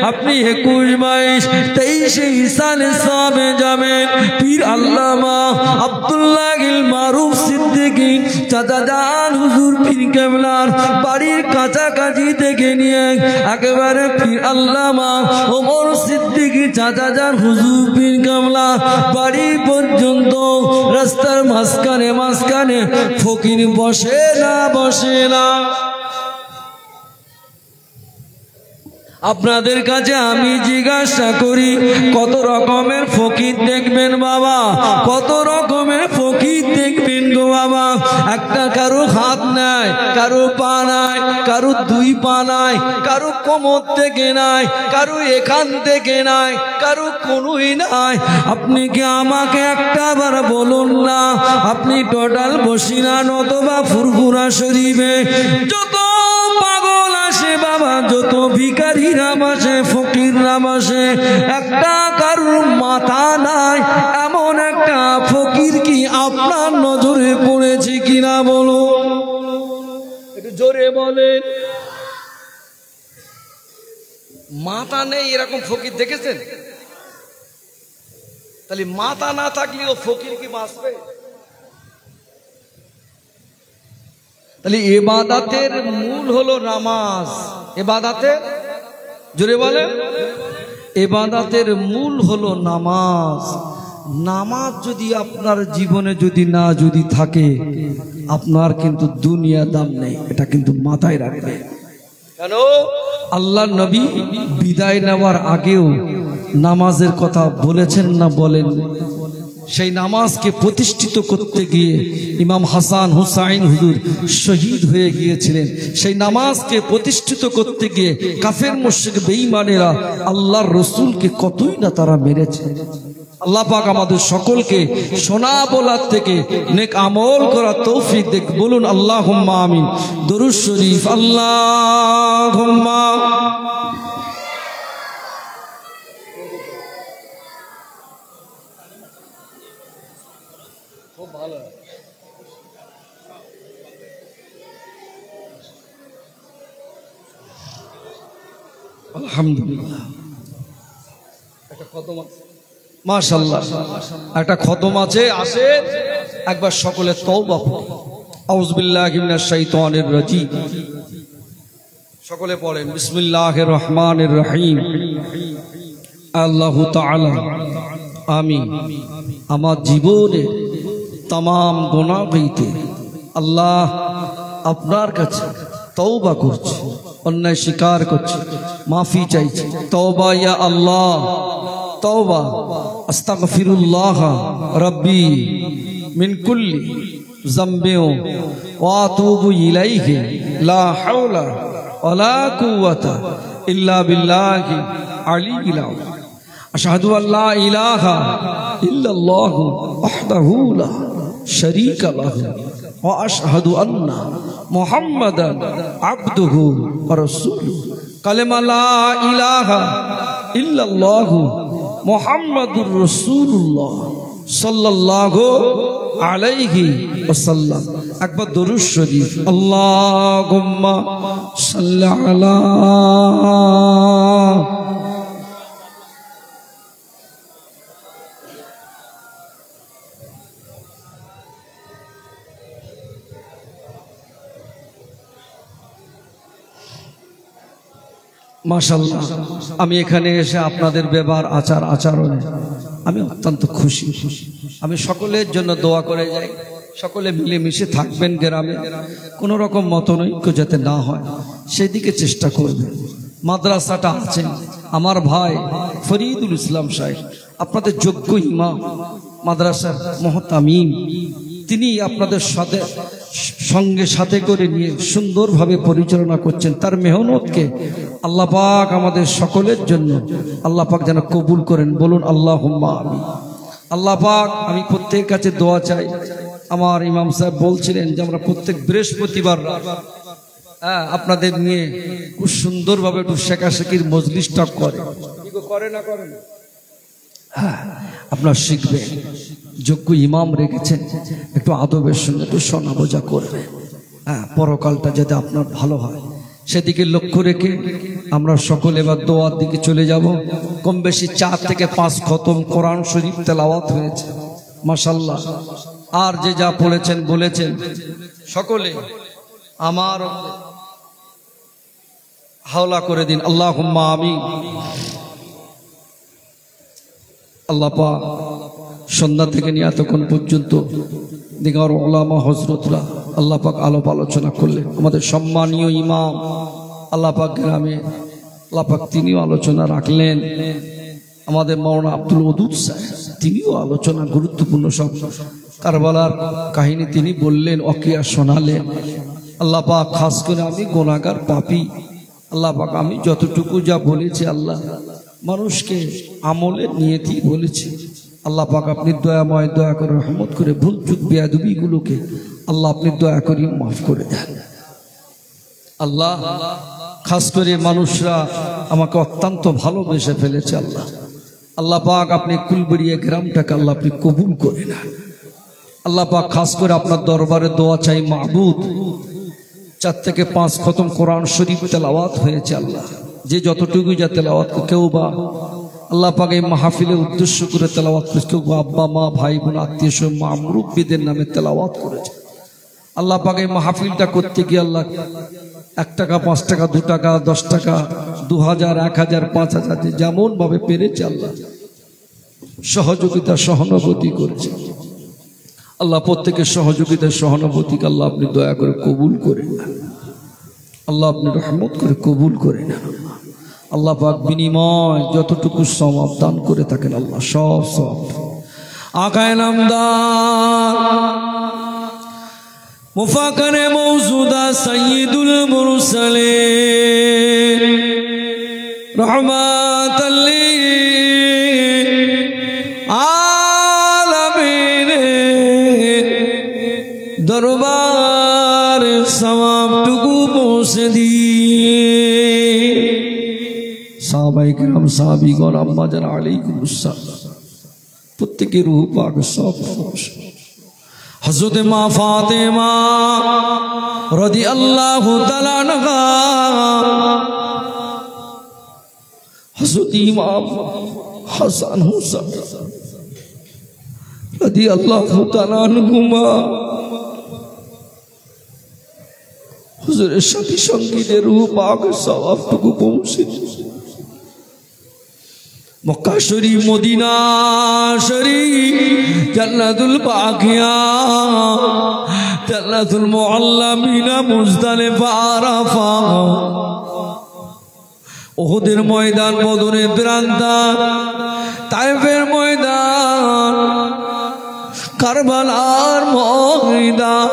আপনি 21-22-23 সালে সবে যাবেন। পীর আল্লামা আব্দুল্লাহ মারুফ সিদ্দিকী চাচা জান হুজুর পীর কেবলার বাড়ির কাছাকাছি থেকে নিয়ে একেবারে পীর আল্লামা ওমর সিদ্দিকী চাচা জান হুজুর পীর কেবলা বাড়ি পর্যন্ত রাস্তার মাঝখানে ফকির বসে না। আপনাদের কাছে আমি জিজ্ঞাসা করি, কত রকমের ফকির দেখবেন বাবা, কত রকমের ফকির দেখবেন গো বাবা। একটা কারো হাত নাই, কারো পা নাই, কারো 2 পা নাই, কারো কোমর থেকে নাই, কারো এখান থেকে নাই, কারো কোনোই নাই। আপনি কি আমাকে একটা বার বলুন না, আপনি টোটাল বসিরান অথবা ফুরফুরা শরীফে যত পাগল আসে বাবা, যত ভিখারি নাম আসে, ফকির নাম আসে, একটা কারুর মাথা নাই এমন একটা ফকির কি আপনার নজরে পড়েছে কিনা বলুন, একটু জোরে বলেন। মাথা নেই এরকম ফকির দেখেছেন? তাহলে মাথা না থাকলে ও ফকির কি বাঁচবে? তাহলে ইবাদতের মূল হলো নামাজ। ইবাদতের জোরে বলে, ইবাদতের মূল হলো নামাজ। নামাজ যদি আপনার জীবনে যদি থাকে, আপনার কিন্তু দুনিয়া দাম নেই, এটা কিন্তু মাথায় রাখবে। কেন? আল্লাহ নবী বিদায় নেওয়ার আগেও নামাজের কথা বলেছেন না বলেন? সেই নামাজকে প্রতিষ্ঠিত করতে গিয়ে ইমাম হাসান হুসাইন হুজুর শহীদ হয়ে গিয়েছিলেন। সেই নামাজকে প্রতিষ্ঠিত করতে গিয়ে কাফের মুশরিক বেঈমানেরা আল্লাহর রাসূলকে কতই না তারা মেরেছে। আল্লাহ পাক আমাদের সকলকে শোনা বলার থেকে নেক আমল করার তৌফিক দেখ। বলুন আল্লাহুম্মা আমিন। দরুদ শরীফ আল্লাহুম্মা। খুব ভালো। আলহামদুলিল্লাহ। একটা খতম আছে, মাশাআল্লাহ, একটা খতম আছে। আসে একবার সকলে তওবা পড়ি। আউযু বিল্লাহি মিনাশ শাইতানির রাজীম। সকলে পড়েন বিসমিল্লাহির রহমানির রহিম। আল্লাহু তাআলা আমি আমার জীবনে तमाम गुनाह হইতে আল্লাহ আপনার কাছে তওবা করছি, অন্যায় স্বীকার করছি, মাফি চাইছি। তওবা ইয়া আল্লাহ, তওবা। আস্তাগফিরুল্লাহ রব্বি মিন কুল্লি যামবিন ওয়া আতুবু ইলাইহি লা হাওলা ওয়ালা কুওয়াতা ইল্লা বিল্লাহি আলিয়্যিল আযীম। আশহাদু আল্লা ইলাহা ইল্লাল্লাহু ওয়াহদাহু লা শারীকা লাহু ওয়া আশহাদু আন্না মুহাম্মাদান আবদুহু ওয়া রাসূলুহু। কালেমা লা ইলাহা ইল্লাল্লাহু মুহাম্মাদুর রাসূলুল্লাহ সাল্লাল্লাহু আলাইহি ওয়াসাল্লাম। একবার দরুদ শরীফ। আল্লাহুম্মা সাল্লি আলা মাশাআল্লাহ। আমি এখানে এসে আপনাদের ব্যবহার আচার আচরণে আমি অত্যন্ত খুশি। আমি সকলের জন্য দোয়া করে যাই, সকলে মিলেমিশে থাকবেন গ্রামে, কোনো রকম মতনৈক্য যাতে না হয় সেদিকে চেষ্টা করবেন। মাদ্রাসাটা আছে, আমার ভাই ফরিদুল ইসলাম সাহেব আপনাদের যোগ্য ইমাম, মাদ্রাসার মুহতামিম, তিনি আপনাদের সঙ্গে সাথে করে নিয়ে সুন্দরভাবে পরিচালনা করছেন। তার মেহনতকে আল্লাহ পাক আমাদের সকলের জন্য আল্লাহ পাক যেন কবুল করেন। বলুন আল্লাহুম্মা আমিন। আল্লাহ পাক আমি প্রত্যেকের কাছে দোয়া চাই। আমার ইমাম সাহেব বলছিলেন যে আমরা প্রত্যেক বৃহস্পতিবার আপনাদের নিয়ে খুব সুন্দরভাবে একটু শেখাশেখির মজলিসটা করে না করেন? হ্যাঁ, আপনার শিখবেন, যোগ্য ইমাম রেখেছেন, একটু আদবের সঙ্গে একটু শোনা বোঝা করবে। হ্যাঁ, পরকালটা যাতে আপনার ভালো হয় সেদিকে লক্ষ্য রেখে আমরা সকলে এবার দোয়ার দিকে চলে যাব। কম বেশি 4 থেকে 5 খতম কোরআন শরীফ তেলাওয়াত হয়েছে মাশাআল্লাহ। আর যে যা পড়েছেন বলেছেন সকলে আমার হাওলা করে দিন, আল্লাহুম্মা আমিন। আল্লাহ পাক সন্ধ্যা থেকে নিয়ে এতক্ষণ পর্যন্ত দিগার ওলামা হজরতরা আল্লাহ পাক আলাপ আলোচনা করলেন। আমাদের সম্মানীয় ইমাম আল্লাহ পাক গ্রামে আল্লাহ পাক তিনিও আলোচনা রাখলেন। আমাদের মাওলানা আব্দুল ওদুদ সাহেব তিনিও আলোচনা গুরুত্বপূর্ণ সব কারবালার কাহিনী তিনি বললেন, অকিয়া শোনালেন। আল্লাহ পাক খাস করে আমি গুনাহগার পাপী, আল্লাহ পাক আমি যতটুকু যা বলেছি আল্লাহ মানুষকে আমলের নিয়তেই বলেছি। আল্লাহ পাক আপনি দয়াময়, দয়া করে রহমত করে ভুল চুক বেয়াদবিগুলোকে আল্লাহ আপনি দয়া করে মাফ করে দেন। আল্লাহ খাস করে মানুষরা আমাকে অত্যন্ত ভালোবেসে ফেলেছে আল্লাহ। আল্লাহ পাক আপনি কুলবেড়িয়া গ্রামটাকে আল্লাহ আপনি কবুল করে নেন। আল্লাহ পাক খাস করে আপনার দরবারে দোয়া চাই মাহবুব। 4 থেকে 5 খতম কোরআন শরীফ তেলাওয়াত হয়েছে আল্লাহ, যে যতটুকু যা তেলাওয়াত, কেউ বা আল্লাহ পাক এই মাহফিলের উদ্দেশ্য করে তেলাওয়াত করেছে, কেউ আব্বা মা ভাই বোন আত্মীয় স্বজন মা মুরব্বীদের নামে তেলাওয়াত করেছে। আল্লাহ পাক এই মাহফিলটা করতে গিয়ে আল্লাহ 1 টাকা 5 টাকা 2 টাকা 10 টাকা 2000 1000 5000 যেমন ভাবে পেরেছে আল্লাহ সহযোগিতা সহানুভূতি করেছে। আল্লাহ প্রত্যেকের সহযোগিতা সহানুভূতিকে আল্লাহ আপনি দয়া করে কবুল করে নেন। আল্লাহ আপনি রহমত করে কবুল করে নেন। আল্লাহ পাক বিনিময় যতটুকু সওয়াব দান করে থাকেন আল্লাহ সব সওয়াব আকায়ে নামদার মুফাকারে মওজুদা সাইয়্যিদুল মুরসালিন রহমাতাল লিল আলামিন দরবার সওয়াবটুকু পৌঁছে দিয়ে সাহাবায়ে কেরাম সাহাবীগণ আম্মাজান আলাইকুমুস সালাম প্রত্যেকের রূহ পাক সব হযরত মা ফাতেমা রাদিয়াল্লাহু তাআলা আনহা হযরত ইমাম হাসান হুসাইন রাদিয়াল্লাহু তাআলা আনহুমা হুজুরের সাথী সঙ্গীদের রূহ পাক সওয়াবটুকু পৌঁছে মক্কা শরীফ মদিনা শরীফ জান্নাতুল বাকিয়া জান্নাতুল মুআল্লামিনা মুজদালিফা আরাফা উহুদের ময়দান বদরের প্রান্তর তায়েফের ময়দান কারবালার ময়দান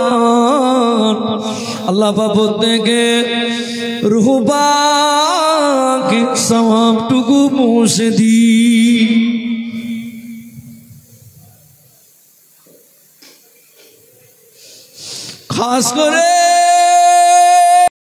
আল্লাহ পাক প্রত্যেকে রূহ পাক সওয়াবটুকু পৌঁছে দি খাস করে